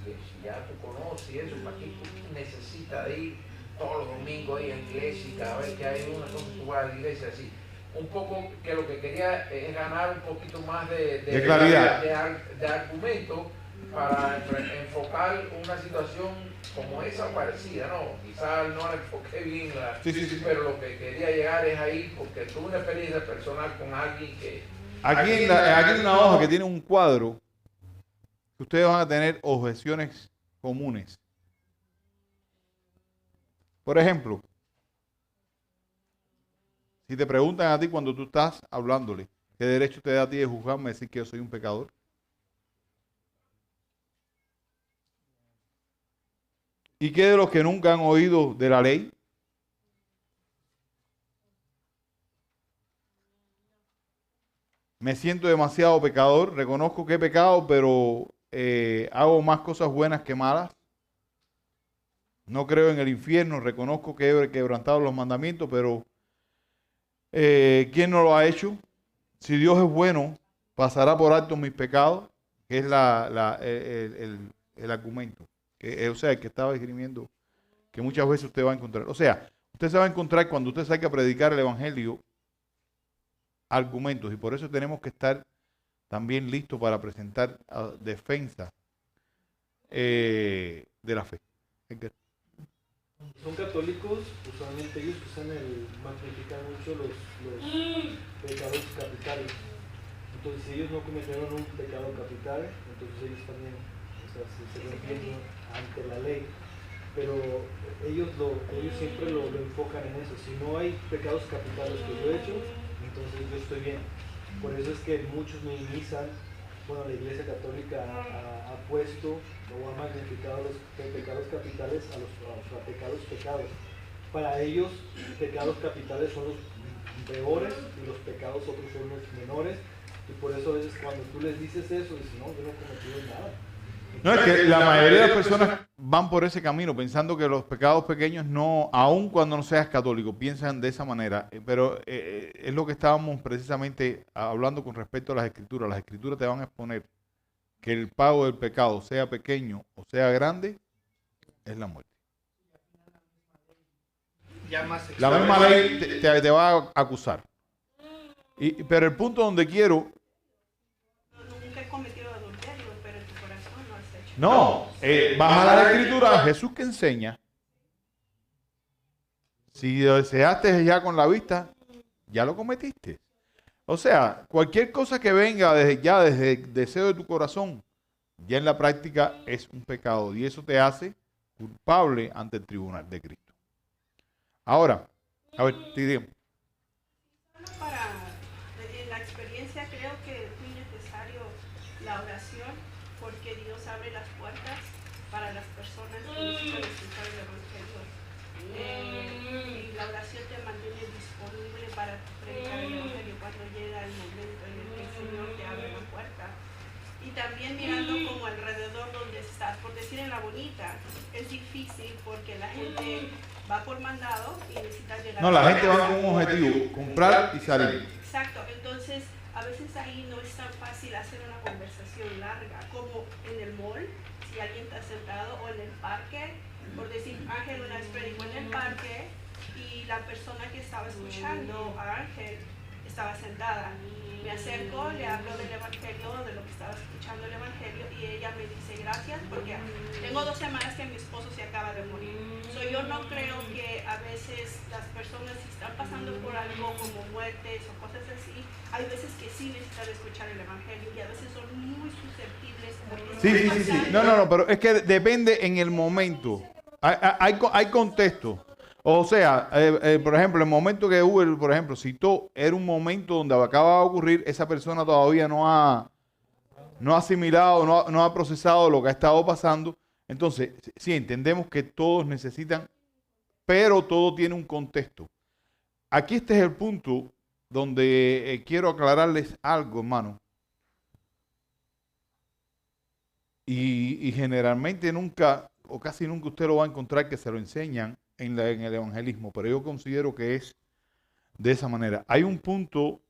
si ya tú conoces eso, ¿para qué tú necesitas de ir todos los domingos ahí a la iglesia y cada vez que hay una cosa tú vas a la iglesia así? Un poco que lo que quería es ganar un poquito más de claridad, de argumento para enfocar una situación como esa parecida, ¿no? Quizás no la enfoqué bien, Sí. pero lo que quería llegar es ahí porque tuve una experiencia personal con alguien que... Aquí en una hoja que tiene un cuadro, ustedes van a tener objeciones comunes. Por ejemplo, si te preguntan a ti cuando tú estás hablándole, ¿qué derecho te da a ti de juzgarme y decir que yo soy un pecador? ¿Y qué de los que nunca han oído de la ley? Me siento demasiado pecador, reconozco que he pecado, pero hago más cosas buenas que malas. No creo en el infierno, reconozco que he quebrantado los mandamientos, pero ¿quién no lo ha hecho? Si Dios es bueno, pasará por alto mis pecados, que es el argumento. O sea, el que estaba escribiendo, que muchas veces usted va a encontrar. O sea, usted se va a encontrar cuando usted salga a predicar el evangelio, argumentos, y por eso tenemos que estar también listos para presentar defensa de la fe. Son católicos, usualmente ellos magnifican mucho los pecados capitales. Entonces, si ellos no cometieron un pecado capital, entonces ellos también se rompiendo ante la ley. Pero ellos siempre lo enfocan en eso. Si no hay pecados capitales que yo he hecho, entonces yo estoy bien. Por eso es que muchos minimizan, bueno, la Iglesia Católica ha puesto o ha magnificado los pecados capitales a los pecados. Para ellos, pecados capitales son los peores y los pecados otros son los menores. Y por eso a veces cuando tú les dices eso, dicen, no, yo no he cometido nada. No, es que la mayoría de las personas van por ese camino pensando que los pecados pequeños no, aun cuando no seas católico, piensan de esa manera. Pero es lo que estábamos precisamente hablando con respecto a las escrituras. Las escrituras te van a exponer que el pago del pecado, sea pequeño o sea grande, es la muerte. La misma ley te va a acusar. Pero el punto donde quiero... No, baja la escritura, Jesús que enseña. Si deseaste ya con la vista, ya lo cometiste. O sea, cualquier cosa que venga desde el deseo de tu corazón, ya en la práctica es un pecado. Y eso te hace culpable ante el tribunal de Cristo. Ahora, a ver, te digo. Para la experiencia creo que es muy necesario la oración, porque Dios abre las puertas para las personas que necesitan escuchar el Evangelio. Y la oración te mantiene disponible para predicar el Evangelio cuando llega el momento en el que el Señor te abre la puerta. Y también mirando como alrededor donde estás, por decir en La Bonita, es difícil porque la gente va por mandado y necesita llegar. No, la gente va con un objetivo, comprar y salir. Exacto, entonces a veces ahí no es tan fácil hacer una conversación larga como en el mall, si alguien está sentado, o en el parque. Por decir, Ángel una vez predicó en el parque y la persona que estaba escuchando a Ángel estaba sentada. Me acerco, le hablo del evangelio, de lo que estaba escuchando el evangelio, y ella me dice gracias porque tengo 2 semanas que mi esposo se acaba de morir. Yo no creo que a veces las personas, si están pasando por algo como muertes o cosas así, hay veces que sí necesitan escuchar el evangelio y a veces son muy susceptibles. Sí. No, pero es que depende en el momento. Hay contexto. O sea, por ejemplo, el momento que Uber, por ejemplo, citó, era un momento donde acaba de ocurrir, esa persona todavía no ha asimilado, no ha procesado lo que ha estado pasando. Entonces, sí, entendemos que todos necesitan, pero todo tiene un contexto. Aquí este es el punto donde quiero aclararles algo, hermano. Y generalmente nunca, o casi nunca usted lo va a encontrar que se lo enseñan en el evangelismo, pero yo considero que es de esa manera. Hay un punto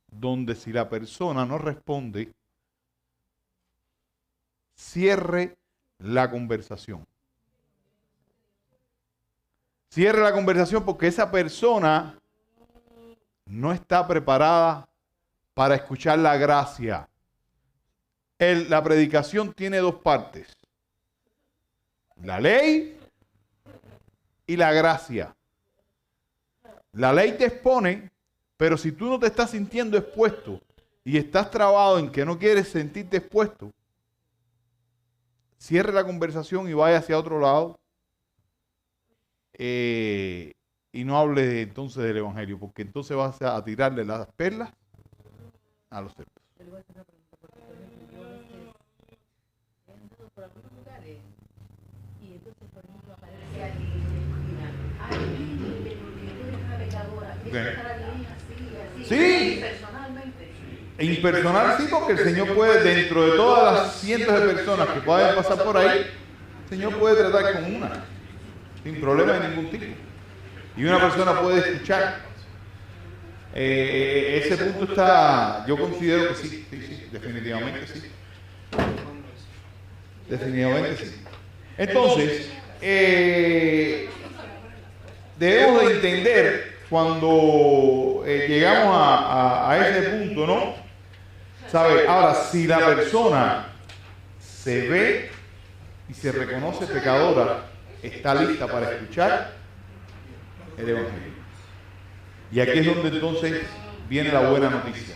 donde si la persona no responde, cierre la conversación. Cierre la conversación porque esa persona no está preparada para escuchar la gracia. La predicación tiene 2 partes. La ley y la gracia. La ley te expone, pero si tú no te estás sintiendo expuesto y estás trabado en que no quieres sentirte expuesto, cierre la conversación y vaya hacia otro lado y no hable entonces del evangelio, porque entonces vas a tirarle las perlas a los cerdos. Sí, impersonal sí, porque el Señor puede, dentro de todas las cientos de personas que pueden pasar por ahí, el Señor puede tratar con una, sin problema de ningún tipo. Y una persona puede escuchar. Ese punto está, yo considero que sí, definitivamente sí. Definitivamente sí. Entonces, debemos de entender cuando llegamos a ese punto, ¿no? ¿Sabe? Ahora, si la persona se ve y se reconoce pecadora, está lista para escuchar el evangelio. Y aquí es donde entonces viene la buena noticia.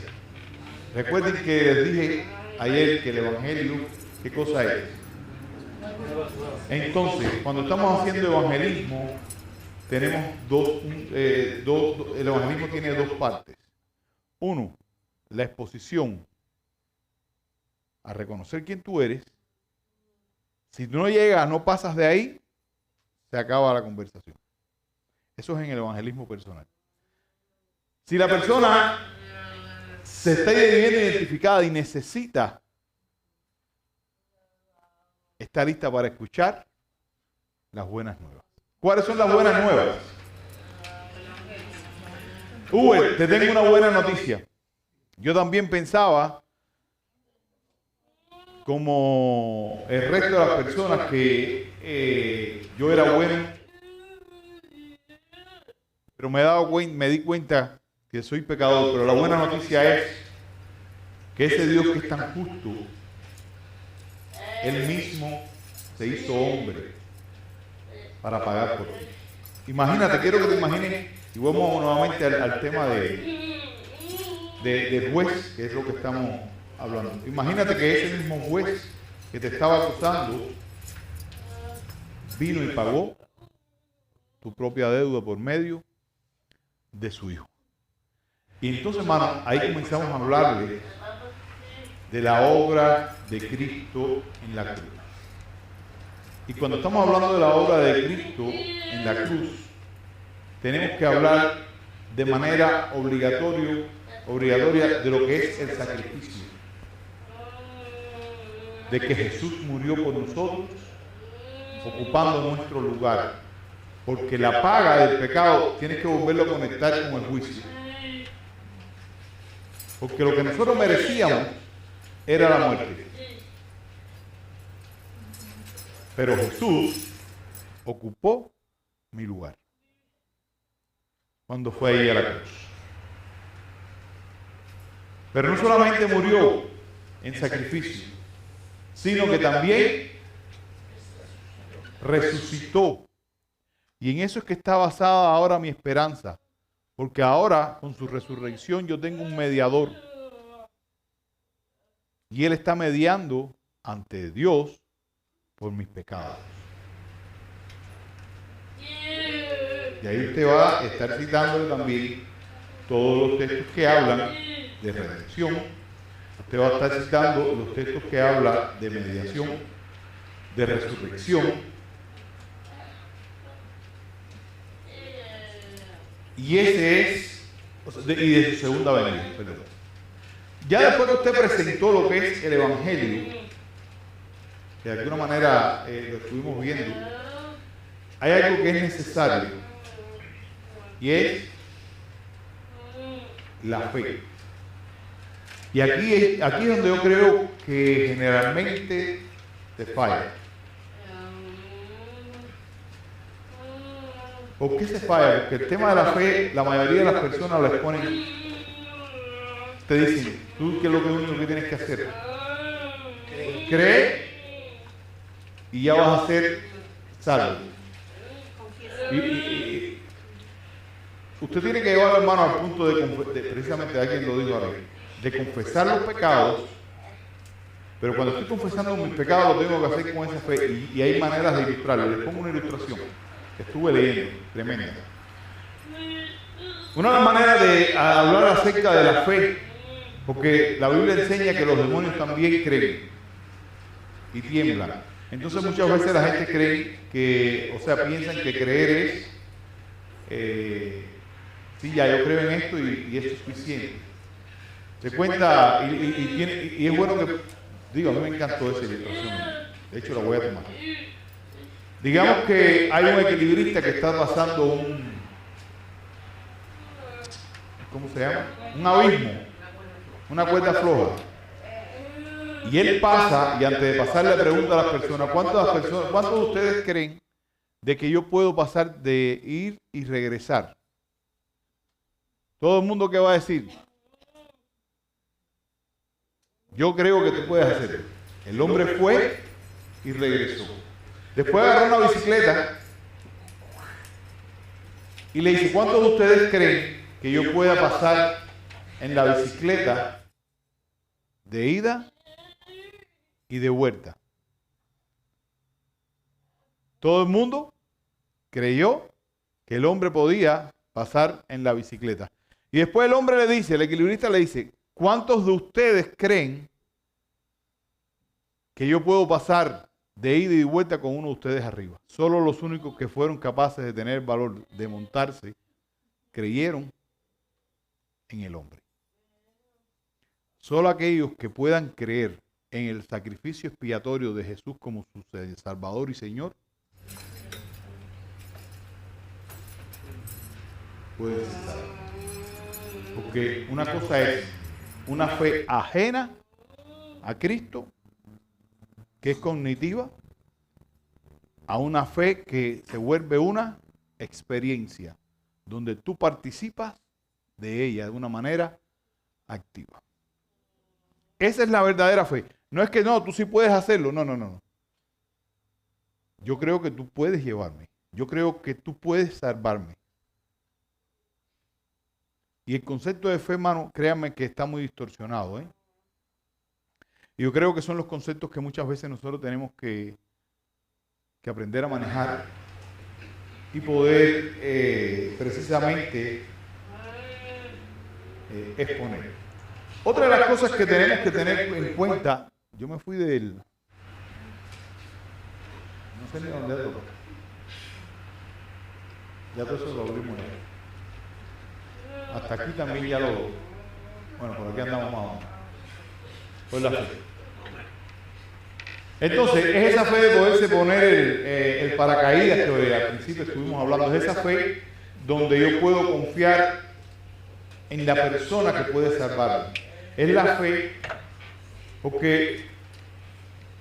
Recuerden que les dije ayer que el evangelio, ¿qué cosa es? Entonces, cuando estamos haciendo evangelismo, tenemos el evangelismo tiene 2 partes. 1, la exposición a reconocer quién tú eres. Si tú no llegas, no pasas de ahí, se acaba la conversación. Eso es en el evangelismo personal. Si la persona se está bien identificada y necesita, está lista para escuchar las buenas nuevas. ¿Cuáles son las buenas nuevas? Te tengo una buena noticia. Yo también pensaba, como el resto de las personas, que yo era bueno, pero me di cuenta que soy pecador. Pero la buena noticia es que ese Dios que es tan justo, Él mismo se hizo hombre para pagar por ti. Imagínate, quiero que te imagines, y vamos nuevamente al tema de juez, que es lo que estamos hablando. Imagínate que ese mismo juez que te estaba acusando vino y pagó tu propia deuda por medio de su Hijo. Y entonces, hermano, ahí comenzamos a hablarle de la obra de Cristo en la cruz. Y cuando estamos hablando de la obra de Cristo en la cruz, tenemos que hablar de manera obligatoria de lo que es el sacrificio. de que Jesús murió por nosotros, ocupando nuestro lugar. Porque la paga del pecado tienes que volverlo a conectar con el juicio. Porque lo que nosotros merecíamos era la muerte. Pero Jesús ocupó mi lugar cuando fue ahí a la cruz. Pero no solamente murió en sacrificio, sino que también resucitó. Y en eso es que está basada ahora mi esperanza. Porque ahora, con su resurrección, yo tengo un mediador. Y Él está mediando ante Dios por mis pecados. Y ahí usted va a estar citando también todos los textos que hablan de redención. Usted va a estar citando los textos que hablan de mediación, de resurrección. Y ese es, y de su segunda venida, perdón. Ya después que usted presentó lo que es el Evangelio, que de alguna manera lo estuvimos viendo, hay algo que es necesario, y es la fe. Y aquí es donde yo creo que generalmente se falla. ¿Por qué se falla? Porque el tema de la fe, la mayoría de las personas lo exponen. Te dicen, tú qué es lo único que tienes que hacer. Cree y ya vas a ser salvo. Usted tiene que llevar, hermano, al punto de precisamente alguien lo dijo ahora, de confesar los pecados. Pero cuando estoy confesando mis pecados, lo tengo que hacer con esa fe. Y hay maneras de ilustrarlo. Les pongo una ilustración. Estuve leyendo, tremenda. Una de las maneras de hablar acerca de la fe, porque la Biblia enseña que los demonios también creen y tiemblan. Entonces muchas veces la gente cree que, o sea, piensan que creer es, sí, ya yo creo en esto y esto es suficiente. Se cuenta, y es bueno que, digo, a mí me encantó esa ilustración, de hecho la voy a tomar. Digamos que hay un equilibrista que está pasando ¿cómo se llama? Un abismo, una cuerda floja. Y él pasa, y antes de pasar le pregunta a las personas, ¿cuántos de ustedes creen de que yo puedo pasar de ir y regresar? Todo el mundo, ¿qué va a decir? Yo creo que tú puedes hacerlo. El hombre fue y regresó. Después agarró una bicicleta y le dice, ¿cuántos de ustedes creen que yo pueda pasar en la bicicleta de ida y de vuelta? Todo el mundo creyó que el hombre podía pasar en la bicicleta. Y después el hombre le dice, el equilibrista le dice, ¿cuántos de ustedes creen que yo puedo pasar de ida y vuelta con uno de ustedes arriba? Solo los únicos que fueron capaces de tener valor de montarse creyeron en el hombre. Solo aquellos que puedan creer en el sacrificio expiatorio de Jesús como su Salvador y Señor pueden ser salvos. Porque una cosa es una fe ajena a Cristo, que es cognitiva, a una fe que se vuelve una experiencia, donde tú participas de ella de una manera activa. Esa es la verdadera fe. No es que no, tú sí puedes hacerlo. No. Yo creo que tú puedes llevarme. Yo creo que tú puedes salvarme. Y el concepto de fe, hermano, créanme que está muy distorsionado, Y yo creo que son los conceptos que muchas veces nosotros tenemos que aprender a manejar y poder precisamente exponer. Otra de las cosas que tenemos que tener en cuenta, yo me fui del... No sé ni dónde toco. Ya todo eso lo abrimos. Hasta aquí también ya lo... Bueno, por aquí andamos más o menos. Pues la fe. Entonces, es esa fe de poderse poner el paracaídas que al principio estuvimos hablando, es esa fe donde yo puedo confiar en la persona que puede salvarme. Es la fe porque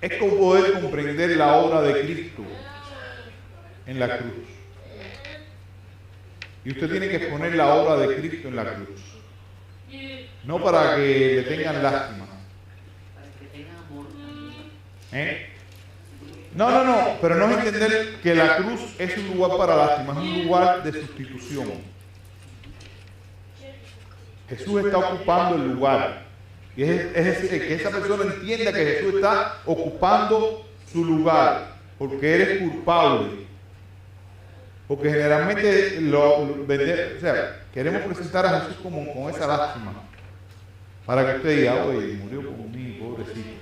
es como poder comprender la obra de Cristo en la cruz. Y usted tiene que exponer la obra de Cristo en la cruz. No para que le tengan lástima. No, pero no es entender que la cruz es un lugar para lástima, es un lugar de sustitución. Jesús está ocupando el lugar. Y es decir, que esa persona entienda que Jesús está ocupando su lugar, porque eres culpable. Porque generalmente queremos presentar a Jesús como con esa lástima, para que usted diga, oye, murió por mí, pobrecito.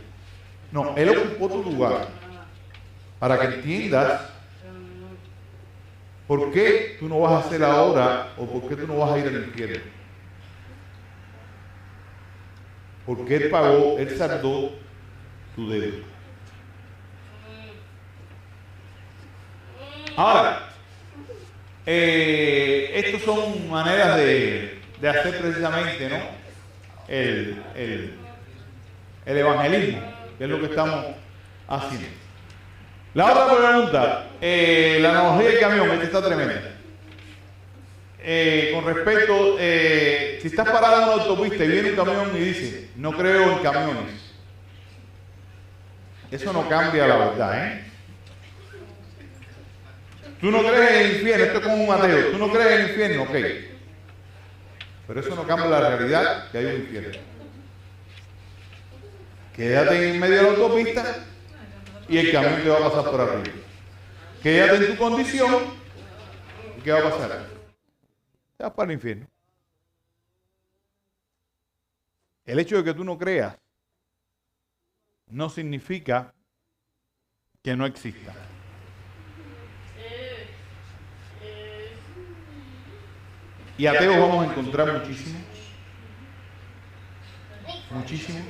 No, Él ocupó tu lugar, para que entiendas por qué tú no vas a hacer ahora, o por qué tú no vas a ir al infierno. Porque Él pagó, Él saldó tu deuda. Ahora, estas son maneras de hacer precisamente, ¿no? el evangelismo, que es lo que estamos haciendo. La otra pregunta, la analogía del camión, esta está tremenda. Con respecto, si estás parado en una autopista y viene un camión y dice, no creo en camiones, eso no cambia la verdad, ¿eh? Tú no crees en el infierno, esto es como un ateo, tú no crees en el infierno, ok. Pero eso no cambia la realidad que hay un infierno. Quédate en medio de la autopista y el camión te va a pasar por arriba. Quédate en tu condición y ¿qué va a pasar? Te vas para el infierno. El hecho de que tú no creas no significa que no exista. Y ateos vamos a encontrar muchísimos. Muchísimos.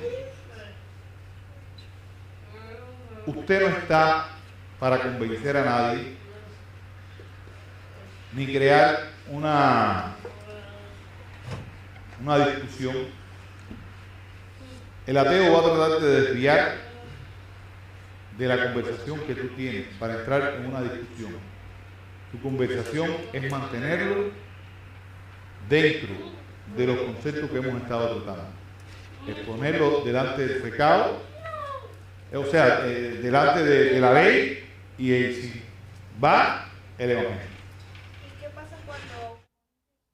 Usted no está para convencer a nadie, ni crear una discusión. El ateo va a tratar de desviar de la conversación que tú tienes para entrar en una discusión. Tu conversación es mantenerlo dentro de los conceptos que hemos estado tratando. Exponerlo delante del pecado, o sea, delante de la ley, y si va el evangelio. ¿Y qué pasa cuando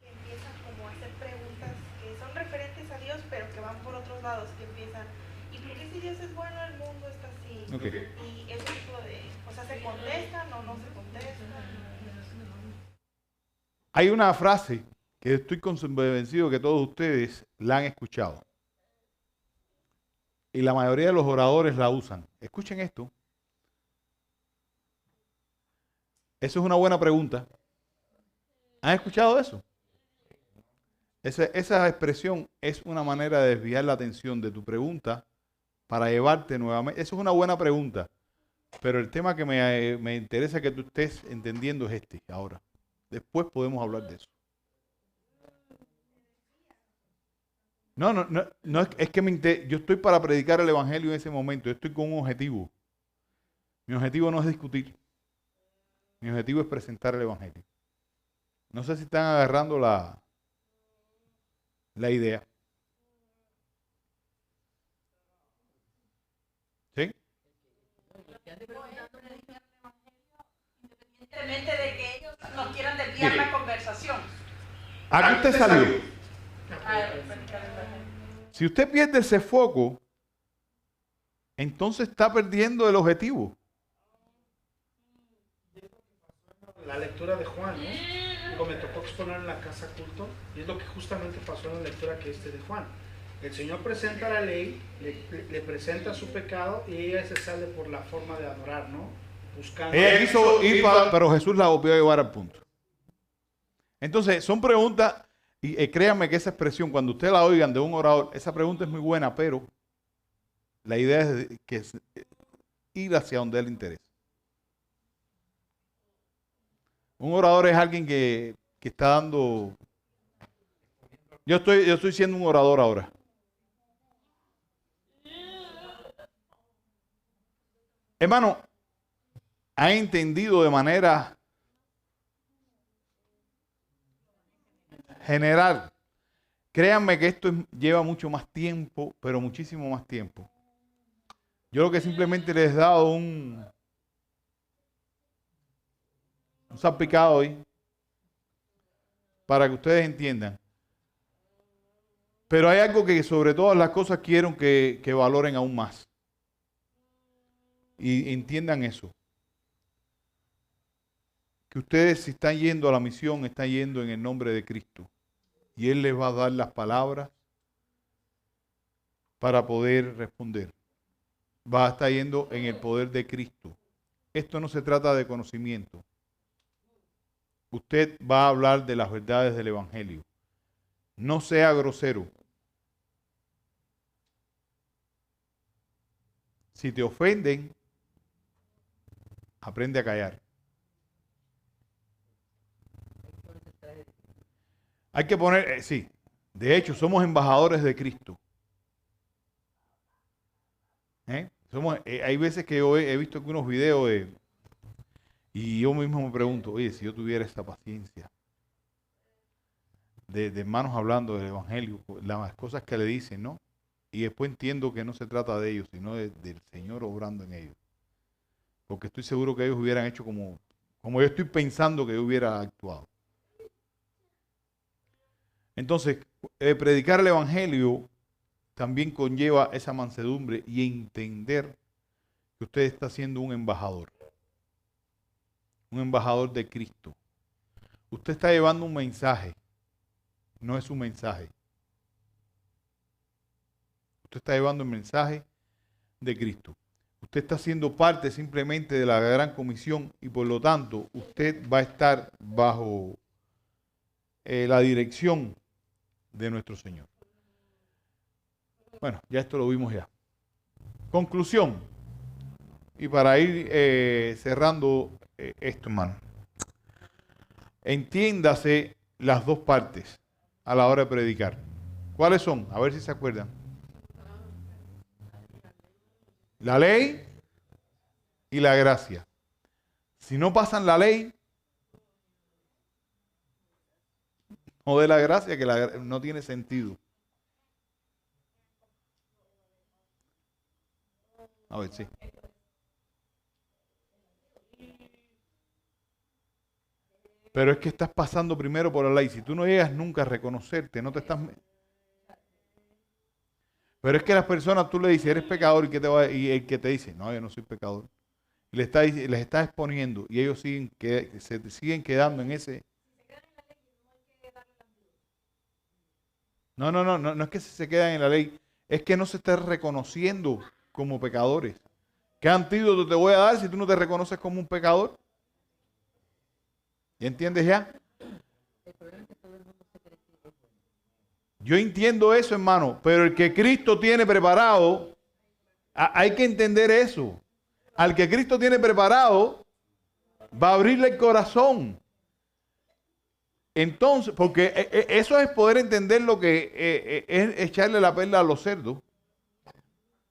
empiezan como a hacer preguntas que son referentes a Dios, pero que van por otros lados, que empiezan, ¿y por qué si Dios es bueno el mundo está así? Okay. Y ese tipo de, o sea, ¿se contestan o no se contestan? Hay una frase que estoy convencido que todos ustedes la han escuchado. Y la mayoría de los oradores la usan. Escuchen esto. Eso es una buena pregunta. ¿Han escuchado eso? Esa expresión es una manera de desviar la atención de tu pregunta para llevarte nuevamente. Eso es una buena pregunta. Pero el tema que me interesa que tú estés entendiendo es este ahora. Después podemos hablar de eso. No es que yo estoy para predicar el evangelio en ese momento. Yo estoy con un objetivo. Mi objetivo no es discutir. Mi objetivo es presentar el evangelio. No sé si están agarrando la idea. ¿Sí? Independientemente de que ellos no quieran desviar la conversación. ¿A qué usted salió? Si usted pierde ese foco, entonces está perdiendo el objetivo. La lectura de Juan, ¿no? Digo, me tocó exponer en la casa culto y es lo que justamente pasó en la lectura que de Juan. El Señor presenta la ley, le presenta su pecado y ella se sale por la forma de adorar, ¿no? Buscando. Ella quiso ir pero Jesús la volvió a llevar al punto. Entonces, son preguntas, y créanme que esa expresión, cuando ustedes la oigan de un orador, esa pregunta es muy buena, pero la idea es que ir hacia donde Él le interesa. Un orador es alguien que está dando... Yo estoy siendo un orador ahora. Hermano, ha entendido de manera general. Créanme que esto lleva mucho más tiempo, pero muchísimo más tiempo. Yo lo que simplemente les he dado un salpicado hoy para que ustedes entiendan. Pero hay algo que sobre todas las cosas quiero que valoren aún más. Y entiendan eso. Que ustedes, si están yendo a la misión, están yendo en el nombre de Cristo. Y Él les va a dar las palabras para poder responder. Va a estar yendo en el poder de Cristo. Esto no se trata de conocimiento. Usted va a hablar de las verdades del Evangelio. No sea grosero. Si te ofenden, aprende a callar. Hay que poner, sí, de hecho somos embajadores de Cristo. Hay veces que yo he visto algunos videos y yo mismo me pregunto, oye, si yo tuviera esta paciencia de hermanos hablando del Evangelio, las cosas que le dicen, ¿no? Y después entiendo que no se trata de ellos, sino del Señor obrando en ellos. Porque estoy seguro que ellos hubieran hecho como yo estoy pensando que yo hubiera actuado. Entonces, predicar el Evangelio también conlleva esa mansedumbre y entender que usted está siendo un embajador de Cristo. Usted está llevando un mensaje, no es un mensaje. Usted está llevando el mensaje de Cristo. Usted está siendo parte simplemente de la gran comisión y por lo tanto usted va a estar bajo la dirección de nuestro Señor. Bueno, ya esto lo vimos ya. Conclusión. Y para ir cerrando esto, hermano. Entiéndase las dos partes a la hora de predicar. ¿Cuáles son? A ver si se acuerdan. La ley y la gracia. Si no pasan la ley, o de la gracia, que no tiene sentido. A ver, sí. Pero es que estás pasando primero por la ley. Si tú no llegas nunca a reconocerte, no te estás... Pero es que las personas, tú le dices, eres pecador, y el que te dice, no, yo no soy pecador. Y les estás exponiendo, y ellos se siguen quedando en ese... No es que se quedan en la ley, es que no se está reconociendo como pecadores. ¿Qué antídoto te voy a dar si tú no te reconoces como un pecador? ¿Ya entiendes ya? Yo entiendo eso, hermano, pero el que Cristo tiene preparado, hay que entender eso. Al que Cristo tiene preparado, va a abrirle el corazón. Entonces, porque eso es poder entender lo que es echarle la perla a los cerdos.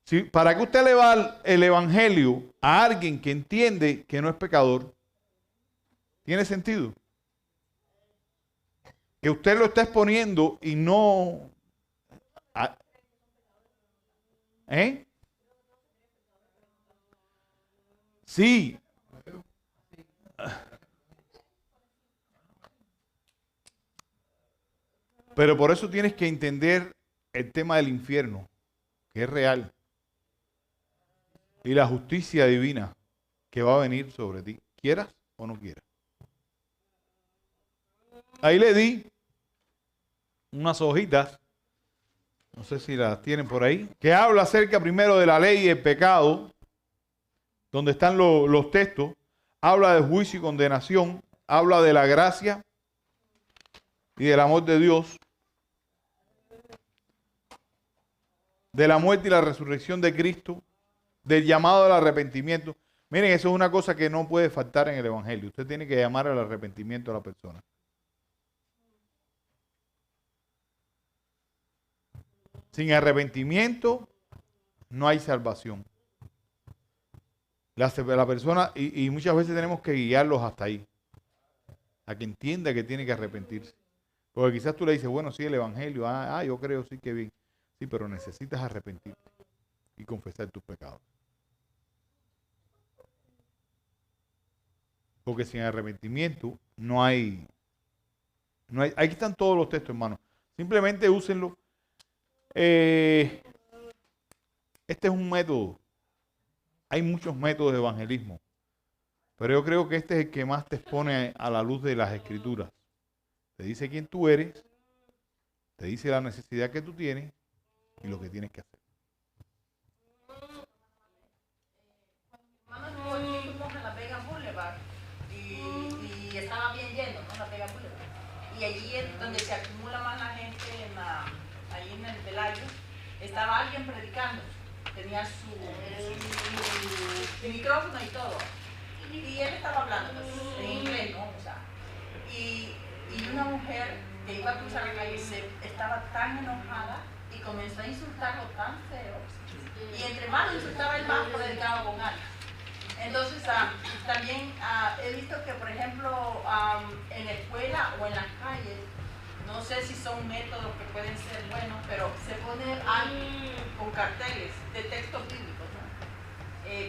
Si, ¿para qué usted le va el evangelio a alguien que entiende que no es pecador? ¿Tiene sentido? Que usted lo está exponiendo y no... ¿Eh? Sí. Pero por eso tienes que entender el tema del infierno, que es real. Y la justicia divina que va a venir sobre ti, quieras o no quieras. Ahí le di unas hojitas, no sé si las tienen por ahí, que habla acerca primero de la ley y el pecado, donde están los textos, habla de juicio y condenación, habla de la gracia y del amor de Dios, de la muerte y la resurrección de Cristo, del llamado al arrepentimiento. Miren, eso es una cosa que no puede faltar en el Evangelio. Usted tiene que llamar al arrepentimiento a la persona. Sin arrepentimiento no hay salvación. La persona, y muchas veces tenemos que guiarlos hasta ahí, a que entienda que tiene que arrepentirse. Porque quizás tú le dices, bueno, sí, el Evangelio, yo creo, sí, que bien. Sí, pero necesitas arrepentirte y confesar tus pecados. Porque sin arrepentimiento no hay, aquí están todos los textos, hermanos. Simplemente úsenlo. Este es un método. Hay muchos métodos de evangelismo, pero yo creo que este es el que más te expone a la luz de las Escrituras. Te dice quién tú eres, te dice la necesidad que tú tienes y lo que tienes que hacer. Cuando estuvimos en la Vega Boulevard y estaba bien lleno, ¿no? La Vega Boulevard. Y allí es donde se acumula más la gente, allí en el Pelayo, estaba alguien predicando. Tenía su micrófono y todo. Y él estaba hablando pues, en inglés, ¿no? O sea, y una mujer que iba a cruzar la calle estaba tan enojada y comenzó a insultarlo tan feo. Y entre más lo insultaba, él más predicaba con algo. Entonces, también he visto que, por ejemplo, en la escuela o en las calles, no sé si son métodos que pueden ser buenos, pero se pone algo con carteles de textos bíblicos, ¿no?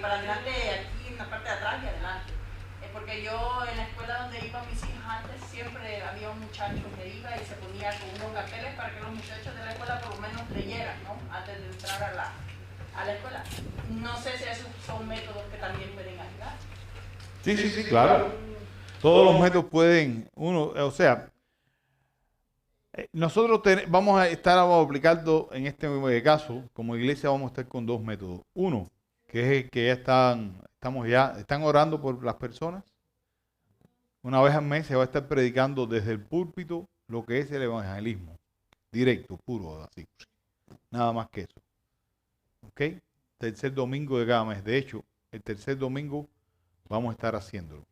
Para adelante, aquí en la parte de atrás y adelante. Porque yo en la escuela donde iban mis hijas antes, siempre había un muchacho que iba y se ponía con unos carteles para que los muchachos de la escuela por lo menos leyeran, ¿no? Antes de entrar a la escuela. No sé si esos son métodos que también pueden ayudar. Sí, claro. Todos los métodos pueden, nosotros vamos a estar aplicando en este caso, como iglesia vamos a estar con dos métodos. Uno, que es el que ya están orando por las personas. Una vez al mes se va a estar predicando desde el púlpito lo que es el evangelismo. Directo, puro, así. Nada más que eso. ¿Ok? Tercer domingo de cada mes. De hecho, el tercer domingo vamos a estar haciéndolo.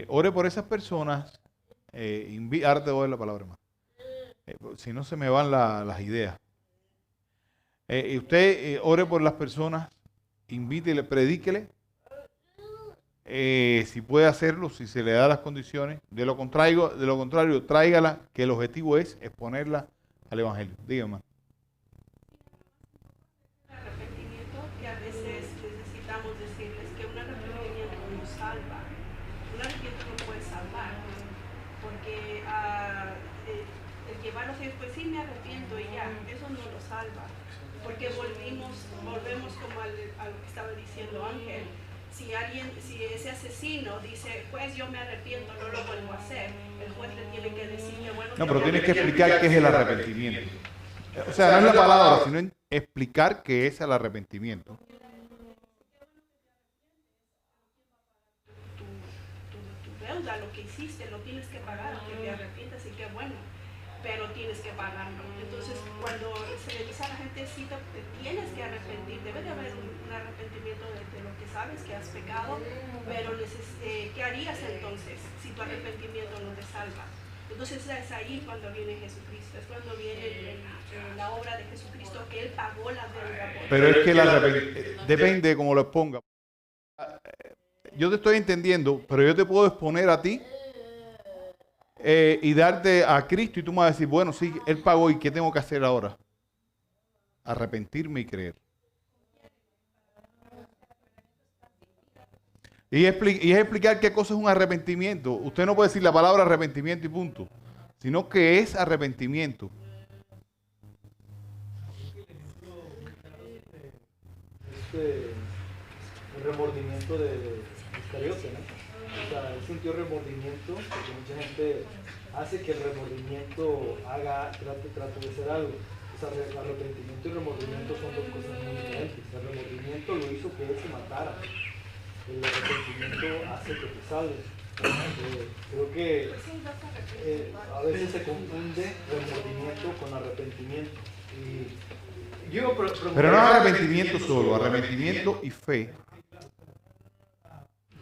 Ore por esas personas. Ahora te doy la palabra más. Si no se me van las ideas. Usted ore por las personas, invítele, predíquele. Si puede hacerlo, si se le da las condiciones. De lo contrario, tráigala, que el objetivo es exponerla al Evangelio. Dígame. Arrepentimiento, que a veces necesitamos decirles que un arrepentimiento no salva. Un arrepentimiento no puede salvar. Porque el llevarlos a decir, pues sí me arrepiento y ya, eso no lo salva. Porque volvemos como a lo que estaba diciendo Ángel. Si ese asesino dice, pues yo me arrepiento, no lo vuelvo a hacer, el juez le tiene que decir que bueno. No, pero tienes que explicar qué es el arrepentimiento. O sea, no es la palabra, sino explicar qué es el arrepentimiento. Tu deuda, lo que hiciste, lo tienes que pagar, aunque te arrepientas y qué bueno, pero tienes que pagarlo. Entonces, cuando se le dice a la gente, sí, te tienes que arrepentir, debe de haber un arrepentimiento de lo que sabes que has pecado, pero ¿qué harías entonces si tu arrepentimiento no te salva? Entonces es ahí cuando viene Jesucristo, es cuando viene la obra de Jesucristo, que Él pagó la deuda. Pero es que depende de cómo lo exponga. Yo te estoy entendiendo, pero yo te puedo exponer a ti y darte a Cristo y tú me vas a decir, bueno, sí, Él pagó y ¿qué tengo que hacer ahora? Arrepentirme y creer. Y es explicar qué cosa es un arrepentimiento. Usted no puede decir la palabra arrepentimiento y punto, sino que es arrepentimiento. El remordimiento de Iscariote, ¿no? O sea, él sintió remordimiento porque mucha gente hace que el remordimiento trate de hacer algo. O sea, el arrepentimiento y remordimiento son dos cosas muy diferentes. El remordimiento lo hizo que él se matara. El arrepentimiento hace que te salves. Creo que a veces se confunde remordimiento con arrepentimiento. Y yo Pero no arrepentimiento solo, arrepentimiento y fe.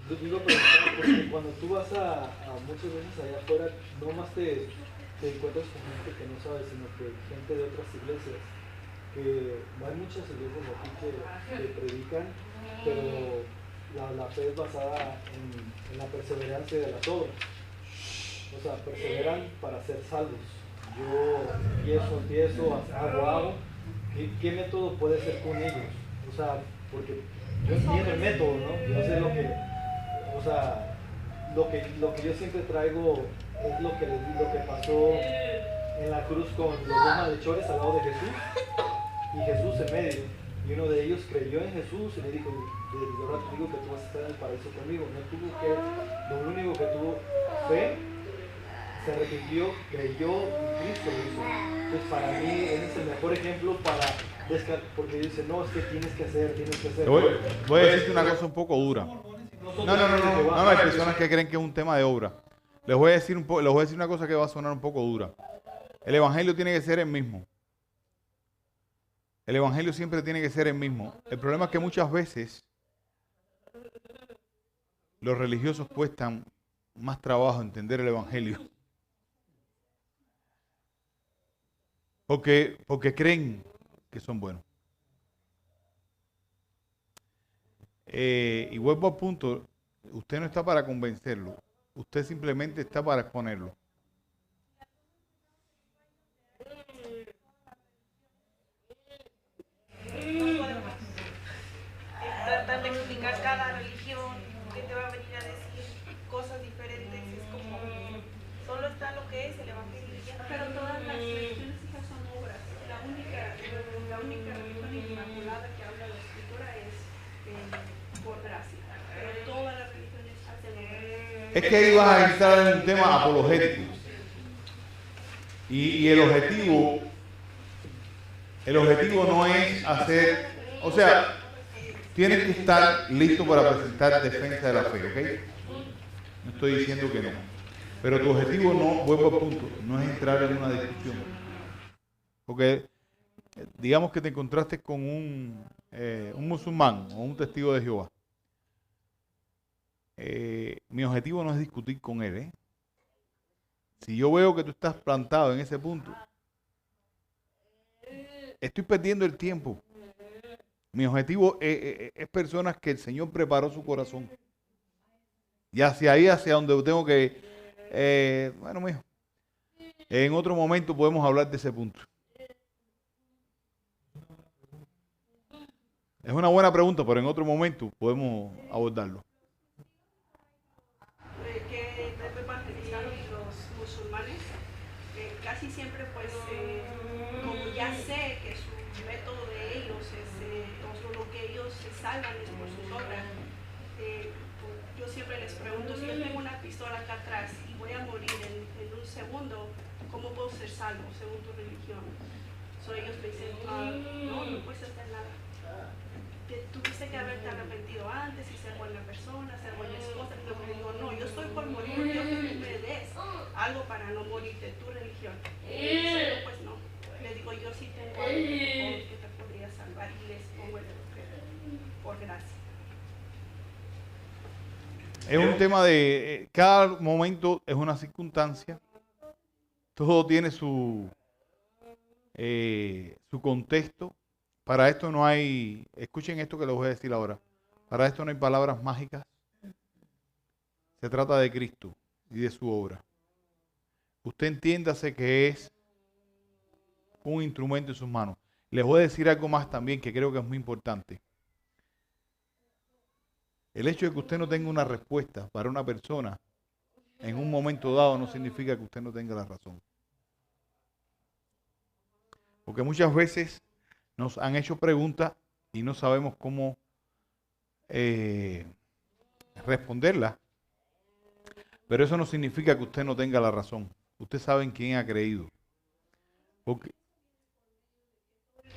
Yo digo preguntar porque cuando tú vas a muchas veces allá afuera, no más te encuentras con gente que no sabe, sino que gente de otras iglesias. Que no hay muchas iglesias aquí que predican, pero la fe es basada en la perseverancia de las obras. O sea, perseveran para ser salvos. Yo empiezo, hago. ¿Qué método puede ser con ellos? O sea, porque yo entiendo el método, ¿no? Yo sé lo que yo siempre traigo es lo que pasó en la cruz con los dos malhechores al lado de Jesús y Jesús en medio. Y uno de ellos creyó en Jesús y le dijo, de verdad te digo que tú vas a estar en el paraíso conmigo. Lo único que tuvo fe, se arrepintió, creyó y Cristo lo hizo. Entonces para mí ese es el mejor ejemplo para porque dice, no, es que tienes que hacer. Voy a decirte una cosa un poco dura. No, hay personas que creen que es un tema de obra. Les voy a decir una cosa que va a sonar un poco dura. El evangelio tiene que ser el mismo. El evangelio siempre tiene que ser el mismo. El problema es que muchas veces los religiosos cuestan más trabajo entender el evangelio. Porque creen que son buenos. Y vuelvo al punto, usted no está para convencerlo, usted simplemente está para exponerlo. Tratar de explicar cada religión que te va a venir a decir cosas diferentes, es como solo está lo que es el evangelio y ya. Pero todas las religiones hijas son obras. La única religión inmaculada que habla la escritura es por gracia. Pero todas las religiones hacen obras. Es que ahí vas a entrar en un tema apologético. Y el objetivo no es hacer, o sea, tienes que estar listo para presentar defensa de la fe, ¿ok? No estoy diciendo que no. Pero tu objetivo no, vuelvo al punto, no es entrar en una discusión. Porque digamos que te encontraste con un musulmán o un testigo de Jehová. Mi objetivo no es discutir con él, ¿eh? Si yo veo que tú estás plantado en ese punto, estoy perdiendo el tiempo. Mi objetivo es personas que el Señor preparó su corazón. Y hacia ahí, hacia donde tengo que... bueno, mijo, en otro momento podemos hablar de ese punto. Es una buena pregunta, pero en otro momento podemos abordarlo. Que debe evangelizar los musulmanes, casi siempre pues como ya sé que su método de ellos es lo que ellos se salvan es por sus obras, yo siempre les pregunto, si yo tengo una pistola acá atrás y voy a morir en un segundo, ¿cómo puedo ser salvo según tu religión? Ellos me dicen, no puedes hacer nada. Tuviste que haberte arrepentido antes y ser buena persona, ser buena esposa. Yo digo, no, yo estoy por morir, yo que tú me des algo para no morir de tu religión. Pero pues no, le digo, yo sí tengo algo que te podría salvar y les pongo el por gracia. Es un tema de, cada momento es una circunstancia, todo tiene su contexto. Para esto no hay, escuchen esto que les voy a decir ahora, para esto no hay palabras mágicas, se trata de Cristo y de su obra. Usted entiéndase que es un instrumento en sus manos. Les voy a decir algo más también que creo que es muy importante. El hecho de que usted no tenga una respuesta para una persona en un momento dado no significa que usted no tenga la razón. Porque muchas veces nos han hecho preguntas y no sabemos cómo responderlas. Pero eso no significa que usted no tenga la razón. Usted sabe en quién ha creído. Porque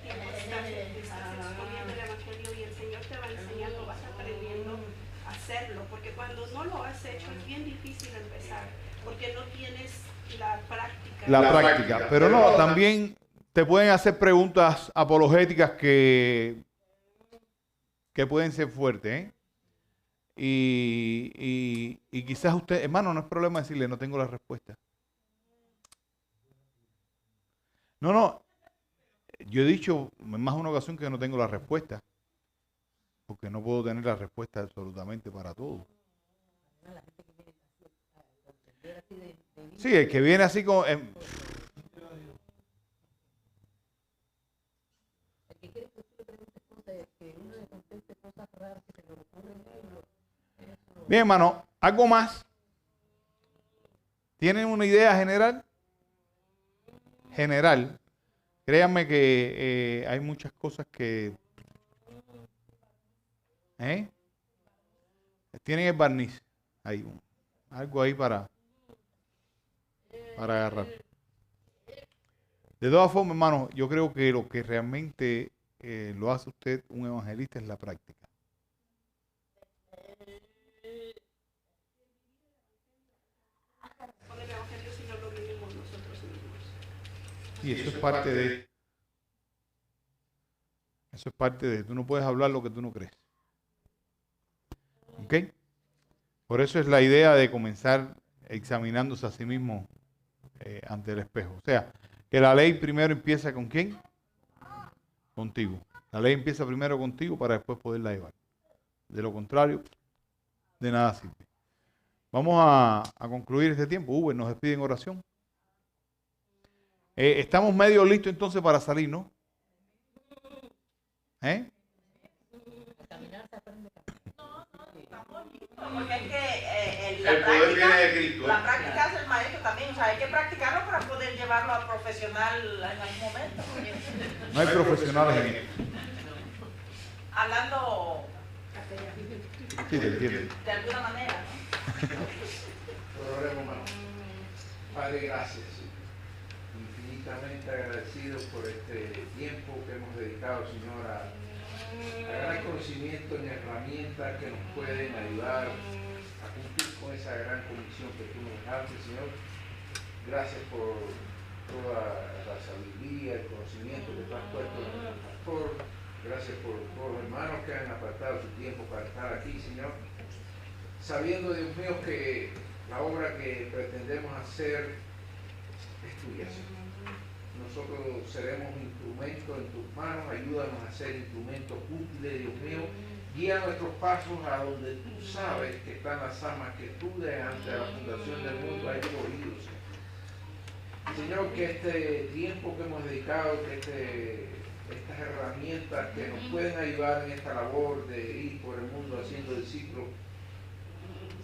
Estás exponiendo el evangelio y el Señor te va enseñando, vas aprendiendo a hacerlo. Porque cuando no lo has hecho es bien difícil empezar. Porque no tienes la práctica. la práctica. Pero no, también te pueden hacer preguntas apologéticas que pueden ser fuertes, ¿eh? Y quizás usted, hermano, no es problema decirle, no tengo la respuesta. No, yo he dicho en más de una ocasión que no tengo la respuesta, porque no puedo tener la respuesta absolutamente para todo. Sí, el que viene así con... Bien, hermano, ¿algo más? ¿Tienen una idea general? General. Créanme que hay muchas cosas que... tienen el barniz. Hay algo ahí para agarrar. De todas formas, hermano, yo creo que lo que realmente lo hace usted un evangelista es la práctica. Y eso es parte de... Eso es parte de... Tú no puedes hablar lo que tú no crees. ¿Ok? Por eso es la idea de comenzar examinándose a sí mismo ante el espejo. O sea, que la ley primero empieza ¿con quién? Contigo. La ley empieza primero contigo para después poderla llevar. De lo contrario, de nada sirve. Vamos a concluir este tiempo. Uber nos despide en oración. Estamos medio listos entonces para salir, ¿no? Porque es que el poder viene de Cristo. La práctica hace el maestro también. O sea, hay que practicarlo para poder llevarlo al profesional en algún momento. No hay profesionales en esto. Hablando Sí, te entiendo. de alguna manera, Oremos, Padre, gracias. Infinitamente agradecidos por este tiempo que hemos dedicado, Señor, a gran conocimiento en herramientas que nos pueden ayudar a cumplir con esa gran comisión que tú nos dejaste, Señor. Gracias por toda la sabiduría, el conocimiento que tú has puesto en nuestro pastor. Gracias por todos los hermanos que han apartado su tiempo para estar aquí, Señor. Sabiendo, Dios mío, que la obra que pretendemos hacer es tuya, Señor. Nosotros seremos instrumentos en tus manos. Ayúdanos a ser instrumentos útiles, Dios mío. Guía nuestros pasos a donde tú sabes que están las almas que tú de antes de la fundación del mundo has escogido, Señor. Señor, que este tiempo que hemos dedicado, que estas herramientas que nos pueden ayudar en esta labor de ir por el mundo haciendo discípulos,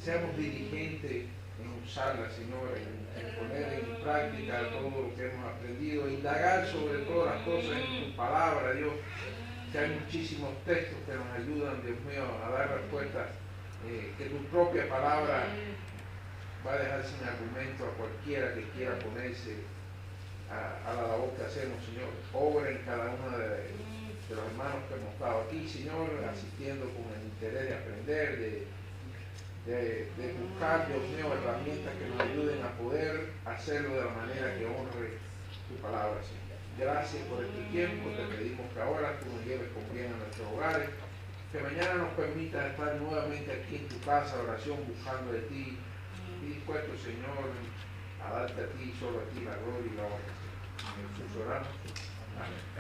seamos diligentes en usarlas, Señor, en poner en práctica todo lo que hemos aprendido, indagar sobre todas las cosas en tu palabra, Dios, que hay muchísimos textos que nos ayudan, Dios mío, a dar respuestas, que tu propia palabra va a dejar sin argumento a cualquiera que quiera ponerse a la labor que hacemos, Señor. Obra en cada uno de los hermanos que hemos estado aquí, Señor, asistiendo con el interés de aprender, de buscar, Dios mío, herramientas que nos ayuden a poder hacerlo de la manera que honre tu palabra, Señor. Gracias por este tiempo, te pedimos que ahora tú nos lleves con bien a nuestros hogares, que mañana nos permitas estar nuevamente aquí en tu casa, oración, buscando de ti, y dispuesto, Señor, a darte a ti, solo a ti la gloria y la honra. En Jesús oramos. Amén.